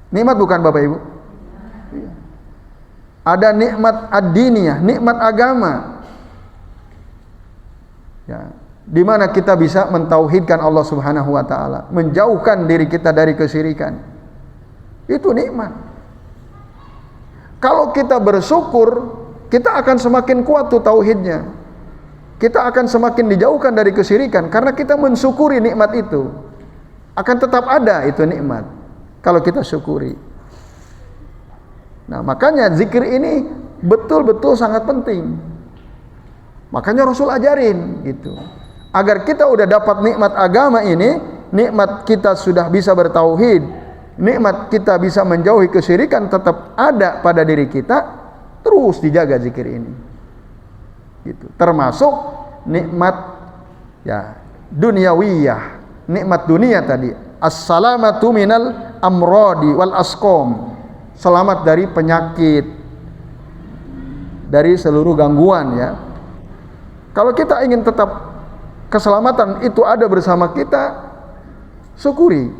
Nikmat bukan Bapak Ibu? Ada nikmat ad-diniyah, nikmat agama. Ya, di mana kita bisa mentauhidkan Allah Subhanahu wa taala, menjauhkan diri kita dari kesyirikan. Itu nikmat. Kalau kita bersyukur, kita akan semakin kuat tuh tauhidnya. Kita akan semakin dijauhkan dari kesyirikan karena kita mensyukuri nikmat itu. Akan tetap ada itu nikmat kalau kita syukuri. Nah, makanya zikir ini betul-betul sangat penting. Makanya Rasul ajarin gitu. Agar kita udah dapat nikmat agama ini, nikmat kita sudah bisa bertauhid, nikmat kita bisa menjauhi kesyirikan tetap ada pada diri kita, terus dijaga zikir ini. Gitu. Termasuk nikmat ya duniawiyah, nikmat dunia tadi. As-salamatu minal amradi wal asqam. Selamat dari penyakit, dari seluruh gangguan ya. Kalau kita ingin tetap keselamatan itu ada bersama kita, syukuri.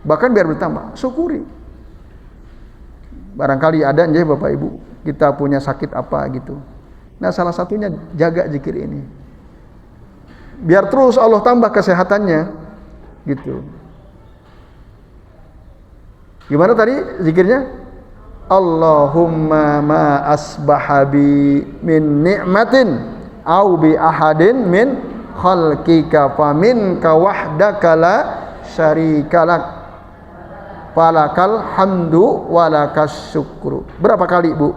Bahkan biar bertambah, syukuri. Barangkali ada aja Bapak Ibu, kita punya sakit apa gitu. Nah, salah satunya jaga zikir ini. Biar terus Allah tambah kesehatannya gitu. Gimana tadi zikirnya? Allahumma ma asbahabi min ni'matin au bi ahadin min khalqika faminka wahdaka la syarikalak falakal hamdu walakas syukru. Berapa kali Bu?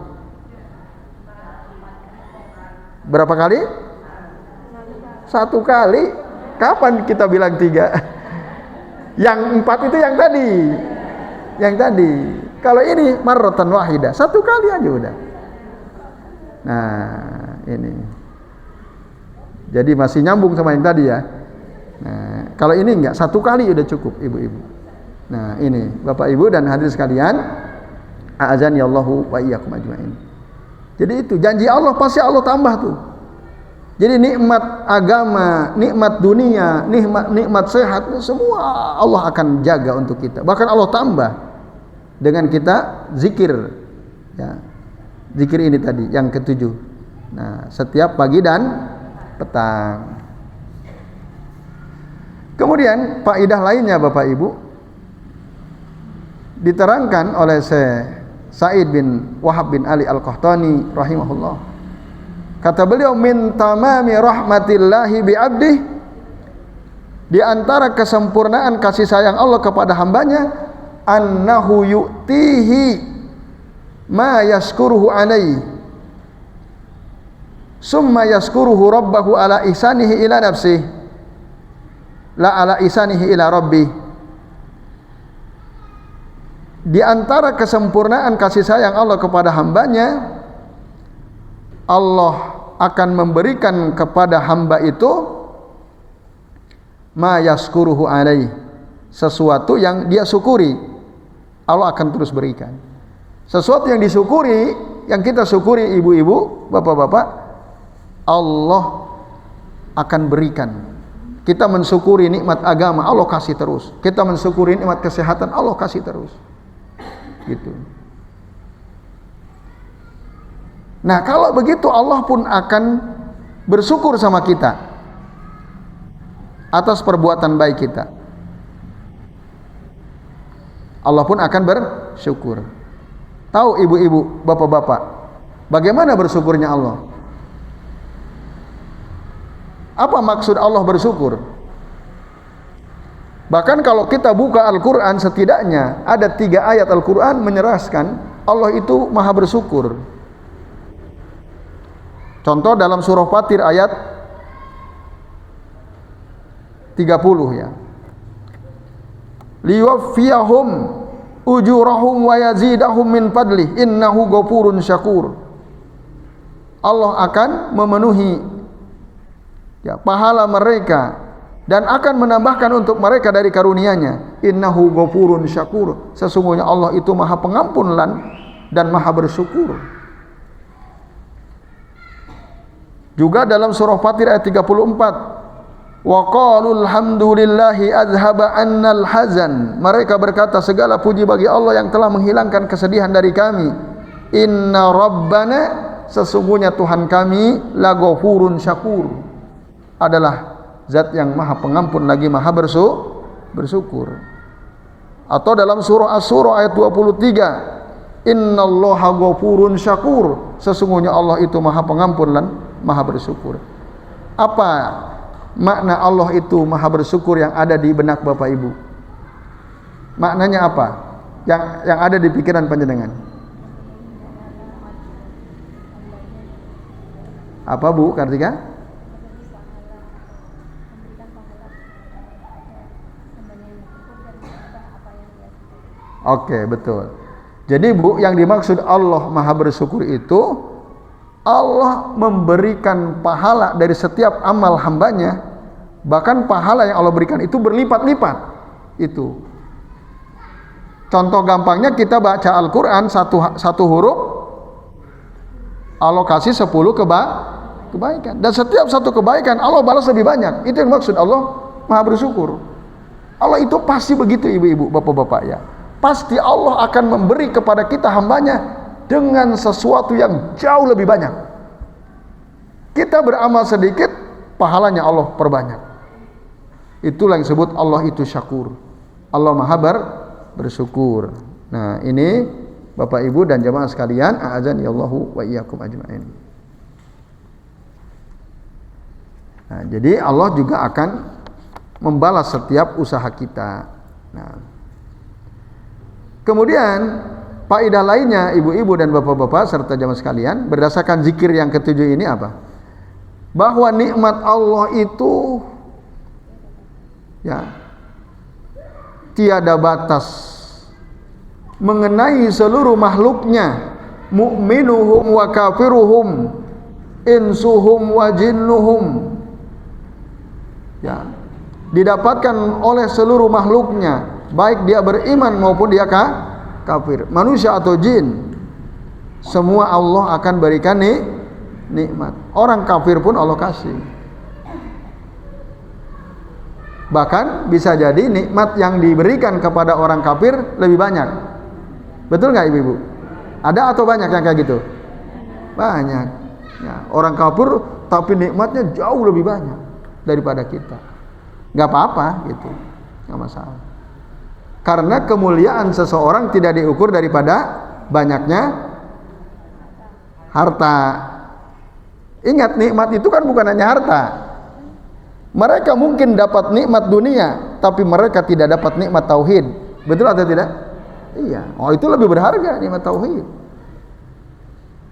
Berapa kali? 1 kali. Kapan kita bilang 3? Yang 4 itu yang tadi. Yang tadi. Kalau ini marratan wahidah, 1 kali aja udah. Nah, ini. Jadi masih nyambung sama yang tadi ya. Nah, kalau ini enggak, 1 kali udah cukup ibu-ibu. Nah, ini Bapak Ibu dan hadirin sekalian, a'azani Allahu wa iyyakum ajmain. Jadi itu janji Allah pasti Allah tambah tuh. Jadi nikmat agama, nikmat dunia, nikmat sehat, semua Allah akan jaga untuk kita. Bahkan Allah tambah dengan kita zikir, ya, zikir ini tadi yang ke-7. Nah, setiap pagi dan petang. Kemudian faedah lainnya Bapak Ibu diterangkan oleh Syekh Sa'id bin Wahab bin Ali Al-Qahtani rahimahullah. Kata beliau, min tamami rahmatillahi bi abdih, di antara kesempurnaan kasih sayang Allah kepada hambanya, annahu yu'tihi ma yaskuruhu alaihi summa yaskuruhu rabbahu ala ihsanihi ila nafsihi la ala ihsanihi ila rabbih. Di antara kesempurnaan kasih sayang Allah kepada hambanya, Allah akan memberikan kepada hamba itu ma yaskuruhu alaihi, sesuatu yang dia syukuri, Allah akan terus berikan. Sesuatu yang disyukuri, yang kita syukuri ibu-ibu, bapak-bapak, Allah akan berikan. Kita mensyukuri nikmat agama, Allah kasih terus. Kita mensyukuri nikmat kesehatan, Allah kasih terus. Gitu. Nah, kalau begitu Allah pun akan bersyukur sama kita atas perbuatan baik kita. Allah pun akan bersyukur. Tahu ibu-ibu, bapak-bapak, bagaimana bersyukurnya Allah? Apa maksud Allah bersyukur? Bahkan kalau kita buka Al-Quran, setidaknya ada 3 ayat Al-Quran menyerahkan Allah itu maha bersyukur. Contoh dalam surah Fatir ayat 30 ya. Liwaffiyahum ujurahum wa yazidahum min fadlih innahu ghafurun syakur. Allah akan memenuhi ya pahala mereka dan akan menambahkan untuk mereka dari karunia-Nya. Innahu ghafurun syakur. Sesungguhnya Allah itu Maha Pengampun dan Maha Bersyukur. Juga dalam surah Fatir ayat 34, wa qalu alhamdulillahi azhaba annal hazan. Mereka berkata, segala puji bagi Allah yang telah menghilangkan kesedihan dari kami. Inna rabbana, sesungguhnya Tuhan kami, la ghafurun syakur, adalah zat yang Maha Pengampun lagi Maha bersyukur. Atau dalam surah Asy-Syura ayat 23, innallaha ghafurun syakur, sesungguhnya Allah itu Maha Pengampun dan Maha Bersyukur. Apa makna Allah itu Maha Bersyukur yang ada di benak Bapak Ibu? Maknanya apa? Yang ada di pikiran panjenengan? Apa Bu Kartika? Oke, betul. Jadi Bu, yang dimaksud Allah Maha Bersyukur itu Allah memberikan pahala dari setiap amal hambanya. Bahkan pahala yang Allah berikan itu berlipat-lipat. Itu contoh gampangnya, kita baca Al-Quran satu huruf Allah kasih 10 kebaikan, dan setiap satu kebaikan Allah balas lebih banyak. Itu yang maksud Allah Maha Bersyukur. Allah itu pasti begitu, ibu-ibu, bapak-bapak ya. Pasti Allah akan memberi kepada kita hambanya dengan sesuatu yang jauh lebih banyak. Kita beramal sedikit, pahalanya Allah perbanyak. Itulah yang disebut Allah itu syakur. Allah Maha bersyukur. Nah, ini Bapak Ibu dan jamaah sekalian, a'adzani Allahu wa iyyakum ajmain. Nah, jadi Allah juga akan membalas setiap usaha kita. Nah, kemudian faedah lainnya, ibu-ibu dan bapak-bapak serta jamaah sekalian, berdasarkan zikir yang ketujuh ini apa? Bahwa nikmat Allah itu ya tiada batas, mengenai seluruh makhluknya, mu'minuhum wa kafiruhum, insuhum wa jinnuhum. Ya, didapatkan oleh seluruh makhluknya, baik dia beriman maupun dia kafir, manusia atau jin, semua Allah akan berikan nikmat. Orang kafir pun Allah kasih. Bahkan bisa jadi nikmat yang diberikan kepada orang kafir lebih banyak. Betul nggak ibu-ibu? Ada atau banyak yang kayak gitu? Banyak. Ya, orang kafir tapi nikmatnya jauh lebih banyak daripada kita. Nggak apa-apa gitu, nggak masalah. Karena kemuliaan seseorang tidak diukur daripada banyaknya harta. Ingat, nikmat itu kan bukan hanya harta. Mereka mungkin dapat nikmat dunia, tapi mereka tidak dapat nikmat tauhid. Betul atau tidak? Iya. Oh, itu lebih berharga, nikmat tauhid.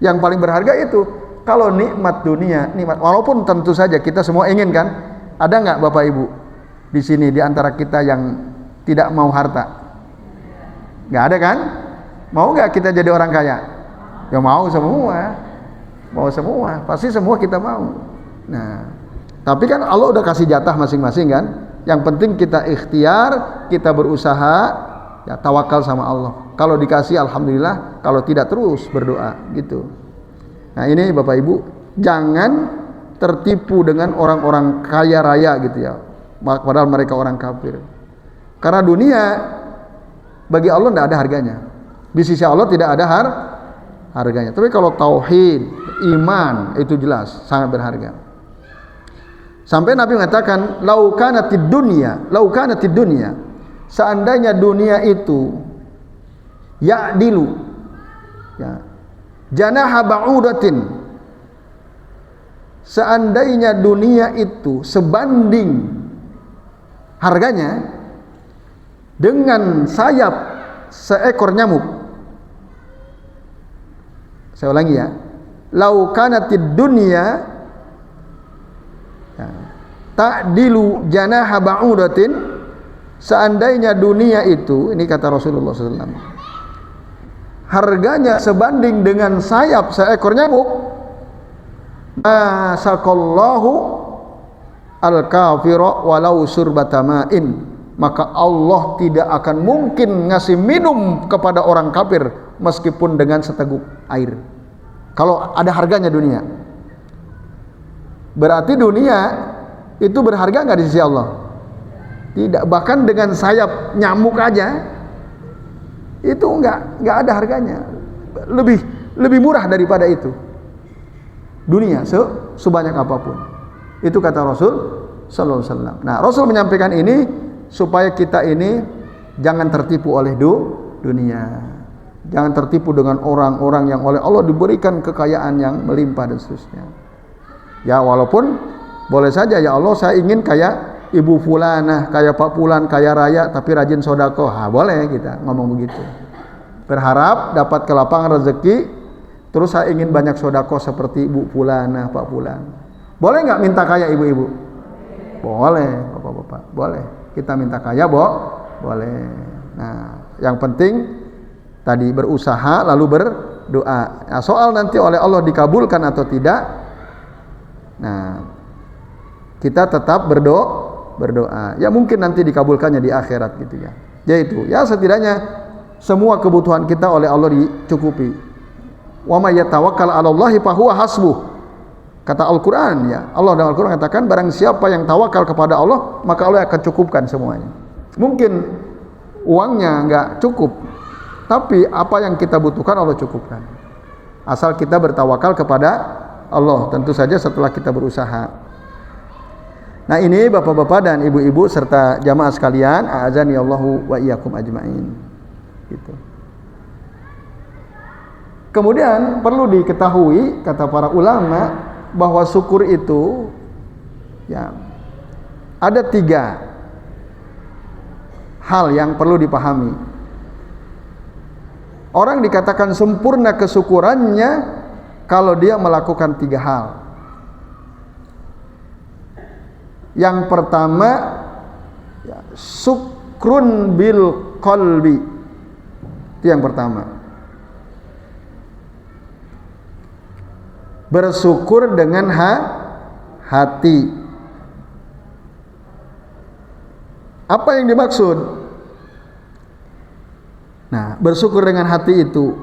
Yang paling berharga itu. Kalau nikmat dunia, nikmat, walaupun tentu saja kita semua ingin kan. Ada nggak Bapak Ibu di sini di antara kita yang tidak mau harta? Nggak ada kan? Mau nggak kita jadi orang kaya? Ya mau semua. Mau semua, pasti semua kita mau. Nah, tapi kan Allah udah kasih jatah masing-masing kan. Yang penting kita ikhtiar, kita berusaha, ya tawakal sama Allah. Kalau dikasih alhamdulillah, kalau tidak terus berdoa gitu. Nah, ini Bapak Ibu, jangan tertipu dengan orang-orang kaya raya gitu ya. Padahal mereka orang kafir. Karena dunia bagi Allah tidak ada harganya. Di sisi Allah tidak ada harganya. Tapi kalau tauhid, iman, itu jelas sangat berharga. Sampai Nabi mengatakan, lau kanatid dunya, seandainya dunia itu ya'dilu, ya, janaha ba'udatin, seandainya dunia itu sebanding harganya dengan sayap seekor nyamuk. Saya ulangi ya, lau kanatid dunya ta'dilu janaha ba'udatin, seandainya dunia itu, ini kata Rasulullah SAW, harganya sebanding dengan sayap seekor nyamuk, masaqallahu al-kafira walau surbata ma'in, maka Allah tidak akan mungkin ngasih minum kepada orang kafir meskipun dengan seteguk air. Kalau ada harganya dunia, berarti dunia itu berharga nggak di sisi Allah? Tidak. Bahkan dengan sayap nyamuk aja itu nggak ada harganya. Lebih murah daripada itu dunia sebanyak apapun. Itu kata Rasul sallallahu alaihi wasallam. Nah, Rasul menyampaikan ini supaya kita ini jangan tertipu oleh dunia. Jangan tertipu dengan orang-orang yang oleh Allah diberikan kekayaan yang melimpah dan seterusnya. Ya, walaupun boleh saja, ya Allah saya ingin kayak Ibu Fulanah, kayak Pak Fulan, kaya raya tapi rajin sodako. Boleh kita ngomong begitu. Berharap dapat kelapangan rezeki, terus saya ingin banyak sodako seperti Ibu Fulanah, Pak Fulan. Boleh nggak minta kaya ibu-ibu? Boleh, bapak-bapak. Boleh. Kita minta kaya, boleh. Nah, yang penting tadi berusaha lalu berdoa. Nah, soal nanti oleh Allah dikabulkan atau tidak, nah kita tetap berdoa. Ya mungkin nanti dikabulkannya di akhirat gitu ya. Yaitu ya setidaknya semua kebutuhan kita oleh Allah dicukupi. Wa may yatawakkal 'alallahi fahuwa hasbuh. Kata Al-Qur'an ya. Allah dalam Al-Qur'an katakan barang siapa yang tawakal kepada Allah, maka Allah akan cukupkan semuanya. Mungkin uangnya enggak cukup, tapi apa yang kita butuhkan Allah cukupkan. Asal kita bertawakal kepada Allah, tentu saja setelah kita berusaha. Nah, ini bapak-bapak dan ibu-ibu serta jamaah sekalian, a'azani Allahu wa iyyakum ajmain. Gitu. Kemudian perlu diketahui kata para ulama bahwa syukur itu ya ada 3 hal yang perlu dipahami. Orang dikatakan sempurna kesyukurannya kalau dia melakukan 3 hal. Yang pertama ya, syukrun bil qalbi. Itu yang pertama. Bersyukur dengan hati. Apa yang dimaksud? Nah, bersyukur dengan hati itu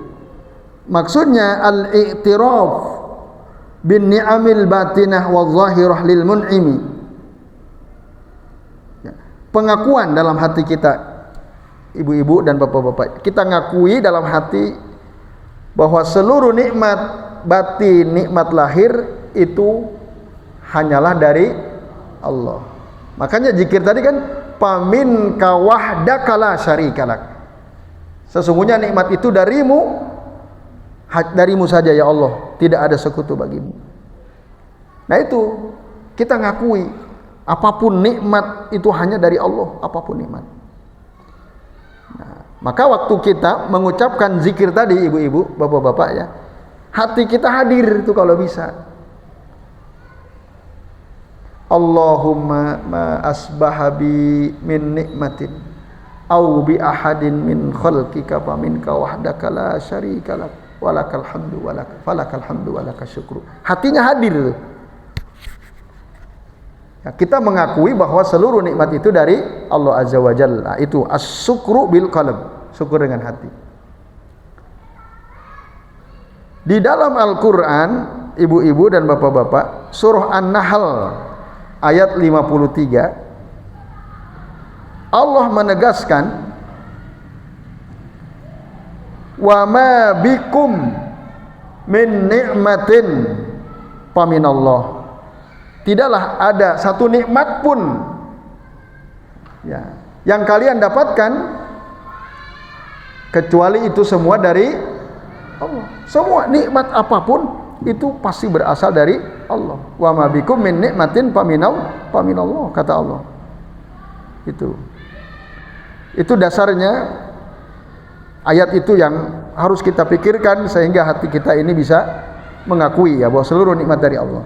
maksudnya al-i'tiraf bin ni'amil batinah wa zahirah lil mun'imi. Pengakuan dalam hati kita, ibu-ibu dan bapak-bapak, kita ngakui dalam hati bahwa seluruh nikmat batin, nikmat lahir itu hanyalah dari Allah. Makanya zikir tadi kan pamin ka wahdaka la syarikalak. Sesungguhnya nikmat itu darimu saja ya Allah, tidak ada sekutu bagimu. Nah itu kita ngakui apapun nikmat itu hanya dari Allah, apapun nikmat. Nah, maka waktu kita mengucapkan zikir tadi ibu-ibu, bapak-bapak ya, hati kita hadir itu kalau bisa. Allahumma ma asbaha bi min nikmatin au bi ahadin min khalqika fa minka wahdaka la syarika lak walakal hamdu falakal hamdu walakal syukru. Hatinya hadir. Ya, kita mengakui bahwa seluruh nikmat itu dari Allah Azza wa Jalla. Itu as-syukru bil qalb, syukur dengan hati. Di dalam Al-Qur'an, ibu-ibu dan bapak-bapak, surah An-Nahl ayat 53, Allah menegaskan wa ma bikum min ni'matin faminallah. Tidaklah ada satu nikmat pun ya, yang kalian dapatkan kecuali itu semua dari Allah. Semua nikmat apapun itu pasti berasal dari Allah. Wa ma bikum min nikmatin faminallah, kata Allah. Itu dasarnya ayat itu yang harus kita pikirkan sehingga hati kita ini bisa mengakui ya bahwa seluruh nikmat dari Allah.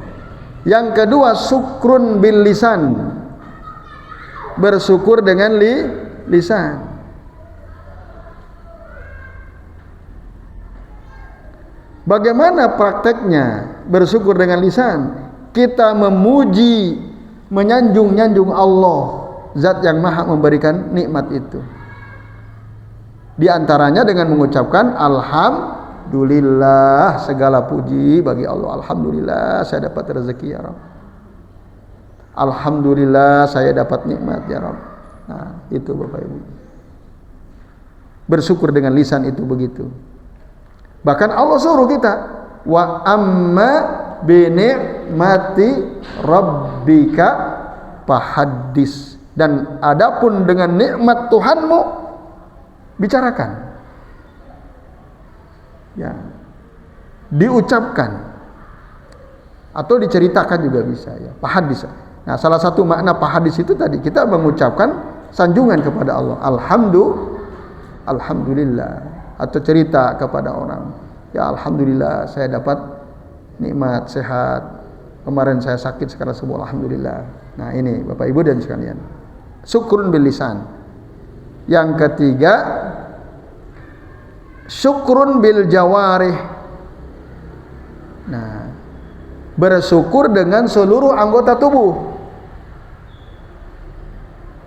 Yang kedua, syukrun bil lisan, bersyukur dengan lisan. Bagaimana prakteknya bersyukur dengan lisan? Kita memuji menyanjung Allah, zat yang maha memberikan nikmat itu. Di antaranya dengan mengucapkan alhamdulillah, segala puji bagi Allah. Alhamdulillah saya dapat rezeki ya Rabb. Alhamdulillah saya dapat nikmat ya Rabb. Nah, itu Bapak Ibu. Bersyukur dengan lisan itu begitu. Bahkan Allah suruh kita, wa amma bi ni'mati rabbika fahaddis, dan adapun dengan nikmat Tuhanmu bicarakan. Ya. Diucapkan atau diceritakan juga bisa ya. Fahaddis. Nah, salah satu makna fahaddis itu tadi kita mengucapkan sanjungan kepada Allah. Alhamdulillah, atau cerita kepada orang, ya alhamdulillah saya dapat nikmat sehat, kemarin saya sakit sekarang sembuh alhamdulillah. Nah ini Bapak Ibu dan sekalian, syukurun bil lisan. Yang ketiga, syukurun bil jawarih. Nah, bersyukur dengan seluruh anggota tubuh.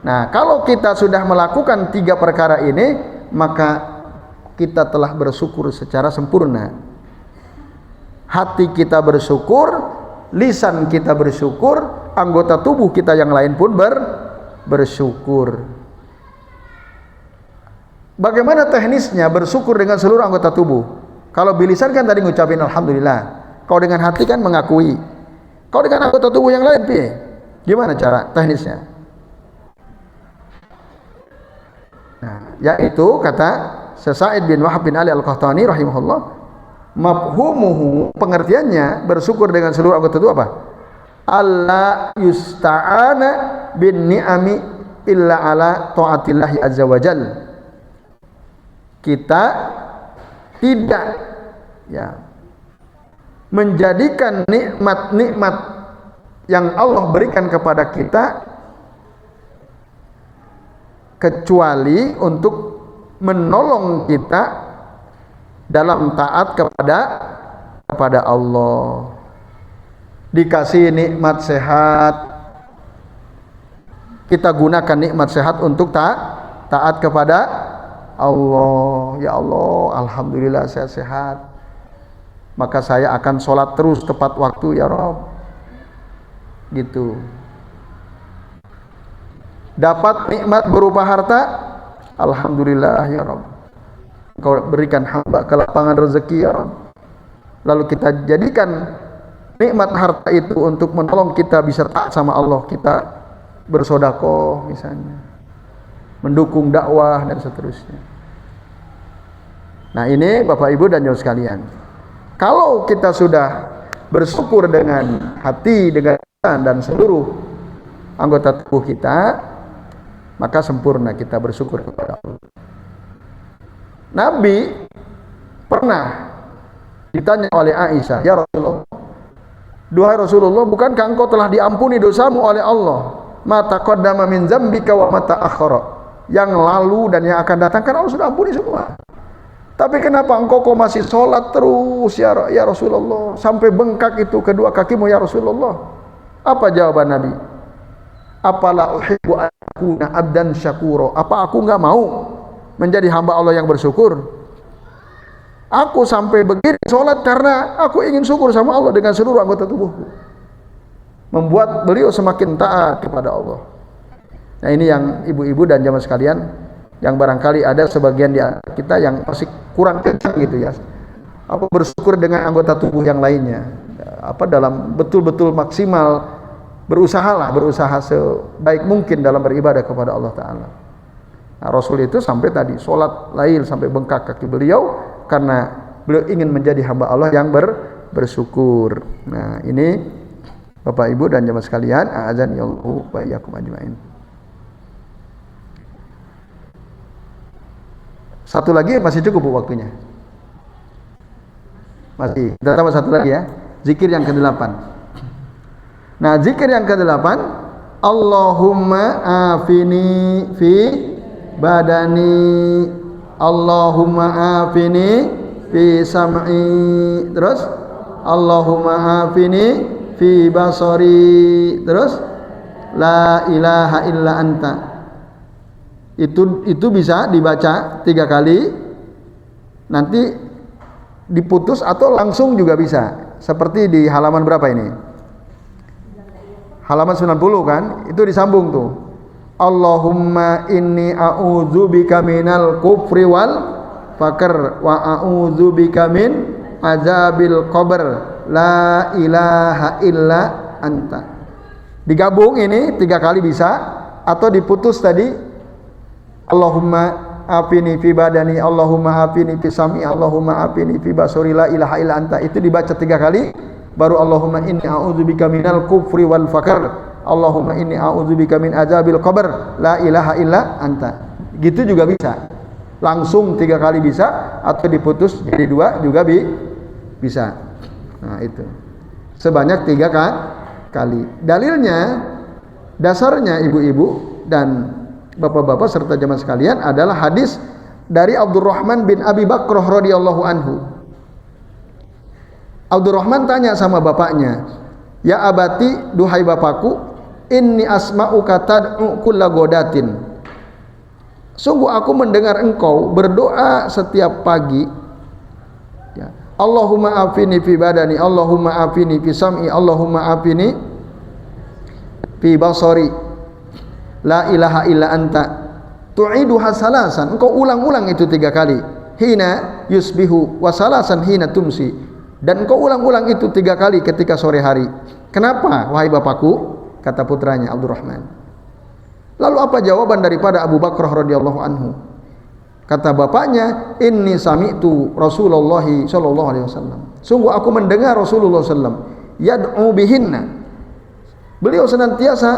Nah, kalau kita sudah melakukan 3 perkara ini, maka kita telah bersyukur secara sempurna. Hati kita bersyukur, lisan kita bersyukur, anggota tubuh kita yang lain pun bersyukur. Bagaimana teknisnya bersyukur dengan seluruh anggota tubuh? Kalau bilisan kan tadi ngucapin alhamdulillah. Kalau dengan hati kan mengakui. Kalau dengan anggota tubuh yang lain, gimana cara teknisnya? Nah, yaitu kata Sa'id bin Wahab bin Ali Al-Qahtani rahimahullah, mafhumuhu, pengertiannya bersyukur dengan seluruh anggota tubuh apa? Alla yusta'ana bin ni'ami illa ala ta'atillahi azza wajal. Kita tidak ya menjadikan nikmat-nikmat yang Allah berikan kepada kita kecuali untuk menolong kita dalam taat kepada Allah. Dikasih nikmat sehat, kita gunakan nikmat sehat untuk taat kepada Allah. Ya Allah, alhamdulillah saya sehat, maka saya akan sholat terus tepat waktu ya Rabb. Gitu. Dapat nikmat berupa harta, alhamdulillah ya Rabb, Engkau berikan hamba kelapangan rezeki ya Rabb. Lalu kita jadikan nikmat harta itu untuk menolong kita bisa taat sama Allah. Kita bersedekah misalnya, mendukung dakwah dan seterusnya. Nah ini Bapak Ibu dan Saudara sekalian, kalau kita sudah bersyukur dengan hati, dengan lisan dan seluruh anggota tubuh kita, maka sempurna kita bersyukur kepada Allah. Nabi pernah ditanya oleh Aisyah, ya Rasulullah, duhai Rasulullah, bukankah engkau telah diampuni dosamu oleh Allah? Ma taqaddama min dzambika wa ma ta'akhkhara. Yang lalu dan yang akan datang kan Allah sudah ampuni semua. Tapi kenapa engkau kok masih sholat terus ya Rasulullah, sampai bengkak itu kedua kakimu ya Rasulullah? Apa jawaban Nabi? Apalah uhibbu an akuna abdan syakura. Apa aku enggak mau menjadi hamba Allah yang bersyukur? Aku sampai begini sholat karena aku ingin syukur sama Allah dengan seluruh anggota tubuhku. Membuat beliau semakin taat kepada Allah. Nah ini yang ibu-ibu dan jamaah sekalian, yang barangkali ada sebagian di kita yang masih kurang kencang gitu ya. Apa bersyukur dengan anggota tubuh yang lainnya. Apa dalam betul-betul maksimal berusaha sebaik mungkin dalam beribadah kepada Allah Ta'ala. Nah, Rasul itu sampai tadi sholat lail sampai bengkak kaki beliau karena beliau ingin menjadi hamba Allah yang bersyukur. Nah ini Bapak Ibu dan jemaah sekalian, a'adzan ya Allah wa iyyakum ajmain. Satu lagi masih cukup Bu waktunya? Masih. Kita tambah satu lagi ya. Zikir yang ke-8. Nah, zikir yang ke-8, Allahumma afini fi badani, Allahumma afini fi sam'i, terus Allahumma afini fi basari, terus la ilaha illa anta. Itu bisa dibaca 3 kali, nanti diputus atau langsung juga bisa. Seperti di halaman berapa ini? Halaman 90 kan? Itu disambung tuh. Allahumma inni a'udzubika minal kufri wal fakr wa a'udzubika min azabil qabr la ilaha illa anta. Digabung ini 3 kali bisa, atau diputus tadi Allahumma afini fi badani, Allahumma afini fi sam'i, Allahumma afini fi basari, la ilaha illa anta. Itu dibaca 3 kali, baru Allahumma inni a'udzubika minal kufri wal fakr, Allahumma inni a'udzubika min azabil qabr, la ilaha illa anta. Gitu juga bisa. Langsung 3 kali bisa, atau diputus jadi 2 juga bisa. Nah, itu. Sebanyak 3 kali. Dalilnya, dasarnya ibu-ibu dan bapak-bapak serta jemaah sekalian adalah hadis dari Abdurrahman bin Abi Bakrah radhiyallahu anhu. Abdurrahman tanya sama bapaknya, "Ya abati, duhai bapakku, inni asma'uka tad'u kulla godatin." Sungguh aku mendengar engkau berdoa setiap pagi. Ya. Allahumma afini fi badani, Allahumma afini fi sam'i, Allahumma afini fi basari, la ilaha illa anta. Tu'iduha salasan. Engkau ulang-ulang itu 3 kali. Hina yusbihu wa salasan hina tumsi. Dan engkau ulang-ulang itu 3 kali ketika sore hari. Kenapa, wahai bapakku? Kata putranya Abdurrahman. Lalu apa jawaban daripada Abu Bakrah radhiyallahu anhu? Kata bapaknya, inni sami'tu Rasulullah sallallahu alaihi wasallam. Sungguh aku mendengar Rasulullah sallam yad'u bihinna. Beliau senantiasa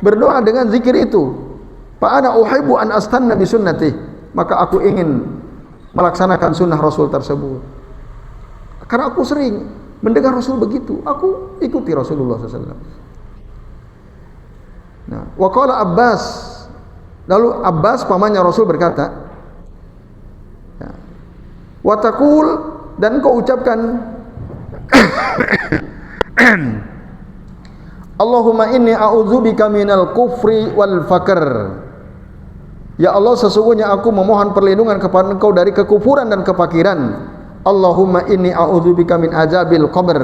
berdoa dengan zikir itu. Fa ana uhibbu an astanna bi sunnati. Maka aku ingin melaksanakan sunnah Rasul tersebut. Karena aku sering mendengar Rasul begitu, aku ikuti Rasulullah sallallahu alaihi wasallam. Nah, wa qala Abbas, lalu Abbas pamannya Rasul berkata, ya, wa taqul, dan kau ucapkan Allahumma inni a'udzubika minal kufri wal fakr. Ya Allah, sesungguhnya aku memohon perlindungan kepada Engkau dari kekufuran dan kefakiran. Allahumma inni a'udzubika min azabil qabr.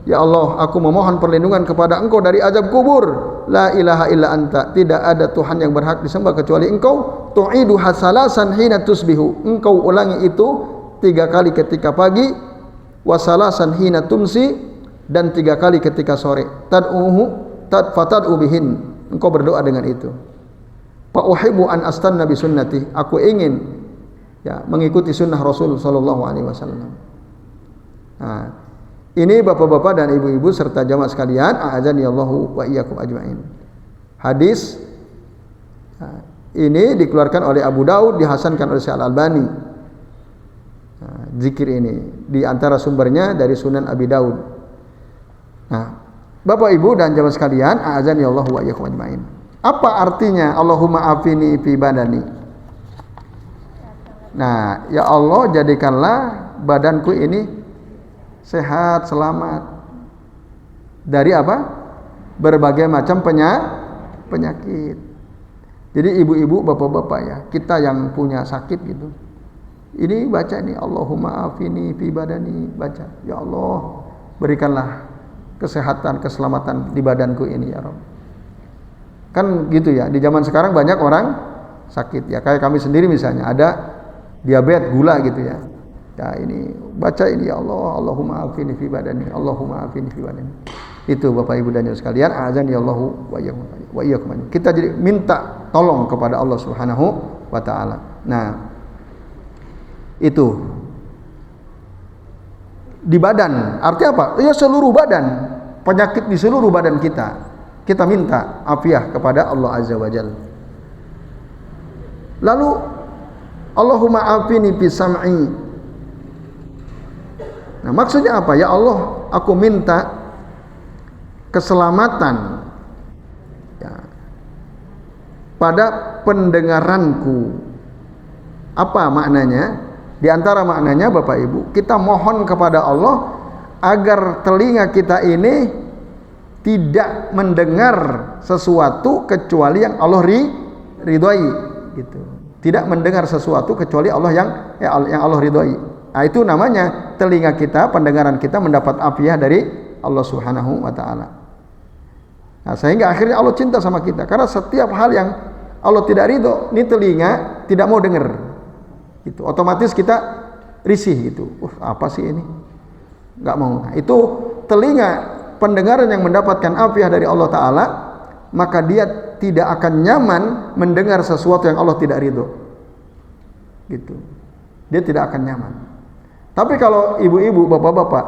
Ya Allah, aku memohon perlindungan kepada Engkau dari azab kubur. La ilaha illa anta. Tidak ada Tuhan yang berhak disembah kecuali Engkau. Tu'idu hasalasan hina tusbihu. Engkau ulangi itu 3 kali ketika pagi, wasalasan hina tumsi, dan 3 kali ketika sore. Fatad'u bihin. Engkau berdoa dengan itu. Fa uhibbu an astanna bi sunnati. Aku ingin mengikuti sunnah Rasul sallallahu alaihi wasallam. Nah, ini bapak-bapak dan ibu-ibu serta jamaah sekalian, a'adzani Allahu wa iyyakum ajmain. Hadis ini dikeluarkan oleh Abu Daud, dihasankan oleh Syekh Al-Albani. Zikir ini di antara sumbernya dari Sunan Abi Daud. Nah, Bapak Ibu dan jamaah sekalian, a'adzani Allahu wa iyyakum ajmain. Apa artinya Allahumma afini fi badani? Nah, ya Allah, jadikanlah badanku ini sehat, selamat dari apa? Berbagai macam penyakit. Jadi ibu-ibu, bapak-bapak ya, kita yang punya sakit gitu, ini baca nih, Allahumma afini fi badani, baca, ya Allah, berikanlah kesehatan, keselamatan di badanku ini ya Rabb. Kan gitu ya, di zaman sekarang banyak orang sakit ya, kayak kami sendiri misalnya ada diabetes, gula gitu ya. Ya ini baca ini, ya Allah, Allahumma afini fi badani, Allahumma afini fi badani. Itu Bapak Ibu dan Saudara sekalian, azan ya Allahu wa iyyakum. Kita jadi minta tolong kepada Allah Subhanahu wa taala. Nah, itu di badan, artinya apa? Ya seluruh badan, penyakit di seluruh badan kita. Kita minta afiah kepada Allah Azza wa Jalla. Lalu Allahumma afini fi sam'i. Nah, maksudnya apa? Ya Allah, aku minta keselamatan ya, pada pendengaranku. Apa maknanya? Di antara maknanya Bapak Ibu, kita mohon kepada Allah agar telinga kita ini tidak mendengar sesuatu kecuali yang Allah ridhoi gitu. Tidak mendengar sesuatu kecuali Allah yang Allah ridhoi. Nah, itu namanya telinga kita, pendengaran kita mendapat afiah dari Allah Subhanahu wa taala. Nah, sehingga akhirnya Allah cinta sama kita karena setiap hal yang Allah tidak ridho, ini telinga tidak mau dengar. Gitu. Otomatis kita risih gitu. Apa sih ini? Enggak mau. Nah, itu telinga pendengaran yang mendapatkan afiah dari Allah Ta'ala, maka dia tidak akan nyaman mendengar sesuatu yang Allah tidak ridho gitu. Dia tidak akan nyaman. Tapi kalau ibu-ibu, bapak-bapak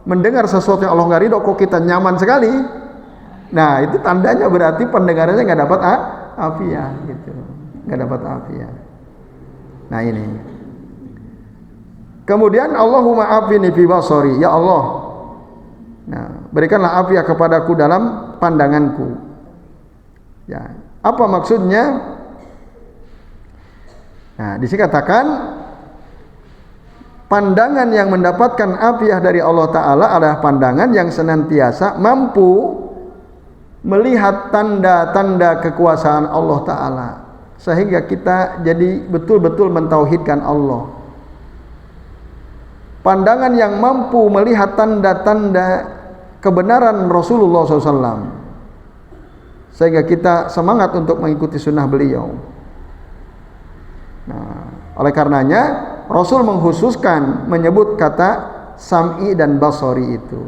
mendengar sesuatu yang Allah nggak ridho, kok kita nyaman sekali, nah itu tandanya berarti pendengarannya nggak dapat afiah gitu, nggak dapat afiah. Nah ini kemudian Allahumma afini fi basari, ya Allah, nah, berikanlah afiah kepadaku dalam pandanganku. Ya, apa maksudnya? Nah, di sini katakan pandangan yang mendapatkan afiah dari Allah Ta'ala adalah pandangan yang senantiasa mampu melihat tanda-tanda kekuasaan Allah Ta'ala, sehingga kita jadi betul-betul mentauhidkan Allah. Pandangan yang mampu melihat tanda-tanda kebenaran Rasulullah SAW, sehingga kita semangat untuk mengikuti sunnah beliau. Nah, oleh karenanya Rasul mengkhususkan menyebut kata sam'i dan basari itu.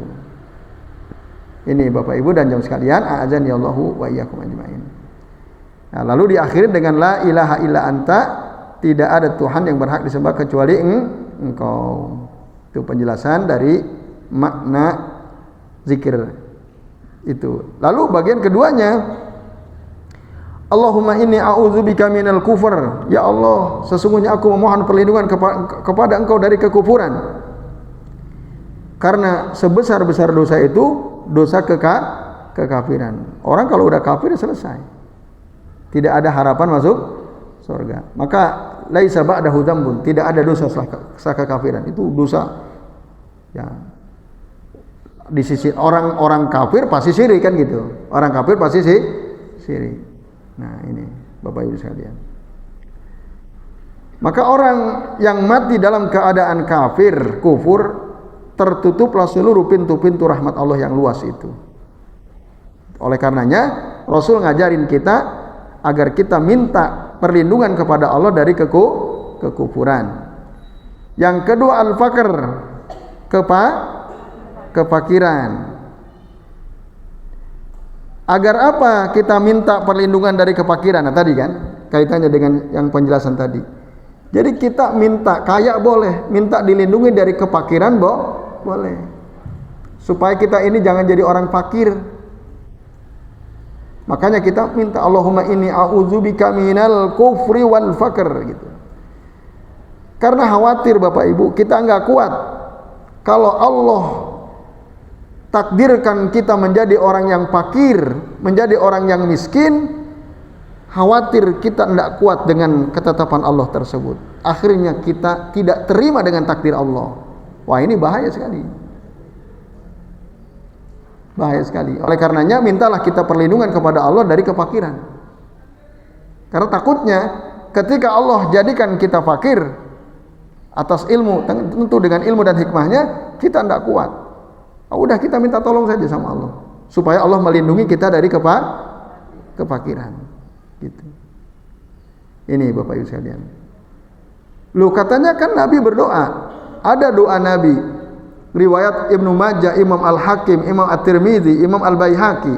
Ini Bapak Ibu dan jamaah sekalian, a'adzani Allahu wa iyyakum ajmain. Nah, lalu diakhiri dengan la ilaha illa anta, tidak ada Tuhan yang berhak disembah kecuali Engkau. Itu penjelasan dari makna zikir itu. Lalu bagian keduanya, Allahumma inni a'udzubika minal kufur. Ya Allah, sesungguhnya aku memohon perlindungan kepada Engkau dari kekufuran. Karena sebesar-besar dosa itu dosa kekafiran. Orang kalau udah kafir selesai, tidak ada harapan masuk surga. Maka laisa ba'dahu dzambun, tidak ada dosa setelah kekafiran. Itu dosa ya. Di sisi orang kafir pasti syirik kan gitu. Orang kafir pasti syirik. Nah, ini Bapak Ibu sekalian. Maka orang yang mati dalam keadaan kafir, kufur, tertutuplah seluruh pintu-pintu rahmat Allah yang luas itu. Oleh karenanya Rasul ngajarin kita agar kita minta perlindungan kepada Allah dari kekufuran. Yang kedua al-faqr, kefakiran. Agar apa kita minta perlindungan dari kefakiran? Nah, tadi kan kaitannya dengan yang penjelasan tadi. Jadi kita minta kaya boleh, minta dilindungi dari kefakiran boleh. Supaya kita ini jangan jadi orang fakir. Makanya kita minta Allahumma inni a'udzubika minal kufri wal faqr gitu. Karena khawatir Bapak Ibu, kita enggak kuat kalau Allah takdirkan kita menjadi orang yang fakir, menjadi orang yang miskin, khawatir kita tidak kuat dengan ketetapan Allah tersebut. Akhirnya kita tidak terima dengan takdir Allah. Wah, ini bahaya sekali. Bahaya sekali. Oleh karenanya mintalah kita perlindungan kepada Allah dari kefakiran. Karena takutnya ketika Allah jadikan kita fakir atas ilmu, tentu dengan ilmu dan hikmahnya, kita tidak kuat. Udah kita minta tolong saja sama Allah supaya Allah melindungi kita dari kefakiran gitu. Ini Bapak Ibu sekalian. Lu katanya kan Nabi berdoa. Ada doa Nabi riwayat Ibnu Majah, Imam Al-Hakim, Imam At-Tirmidzi, Imam Al-Baihaqi.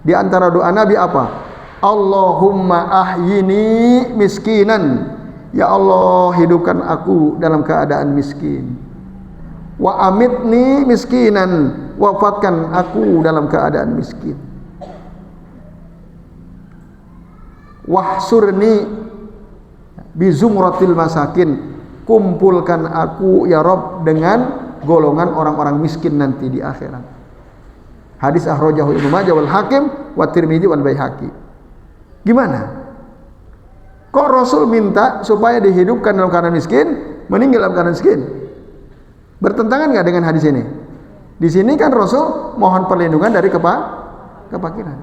Di antara doa Nabi apa? Allahumma ahyini miskinan. Ya Allah, hidupkan aku dalam keadaan miskin. Wa amitni miskinan, wafatkan aku dalam keadaan miskin. Wahsurni bizumratil masakin, kumpulkan aku ya Rabb dengan golongan orang-orang miskin nanti di akhirat. Hadis akhrajahu Ibnu Majah wal Hakim wa Tirmidzi wal Baihaqi. Gimana? Kok Rasul minta supaya dihidupkan dalam keadaan miskin, meninggal dalam keadaan miskin? Bertentangan nggak dengan hadis ini? Di sini kan Rasul mohon perlindungan dari kefakiran.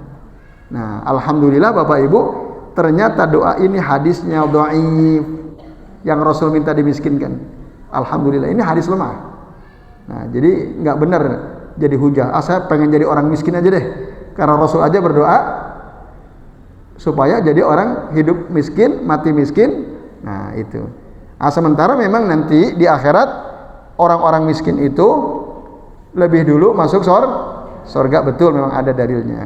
Nah, alhamdulillah Bapak Ibu, ternyata doa ini hadisnya dhaif, yang Rasul minta dimiskinkan. Alhamdulillah, ini hadis lemah. Nah, jadi nggak benar jadi hujah. Saya pengen jadi orang miskin aja deh, karena Rasul aja berdoa supaya jadi orang hidup miskin, mati miskin. Nah, itu. Sementara memang nanti di akhirat orang-orang miskin itu lebih dulu masuk surga, betul, memang ada dalilnya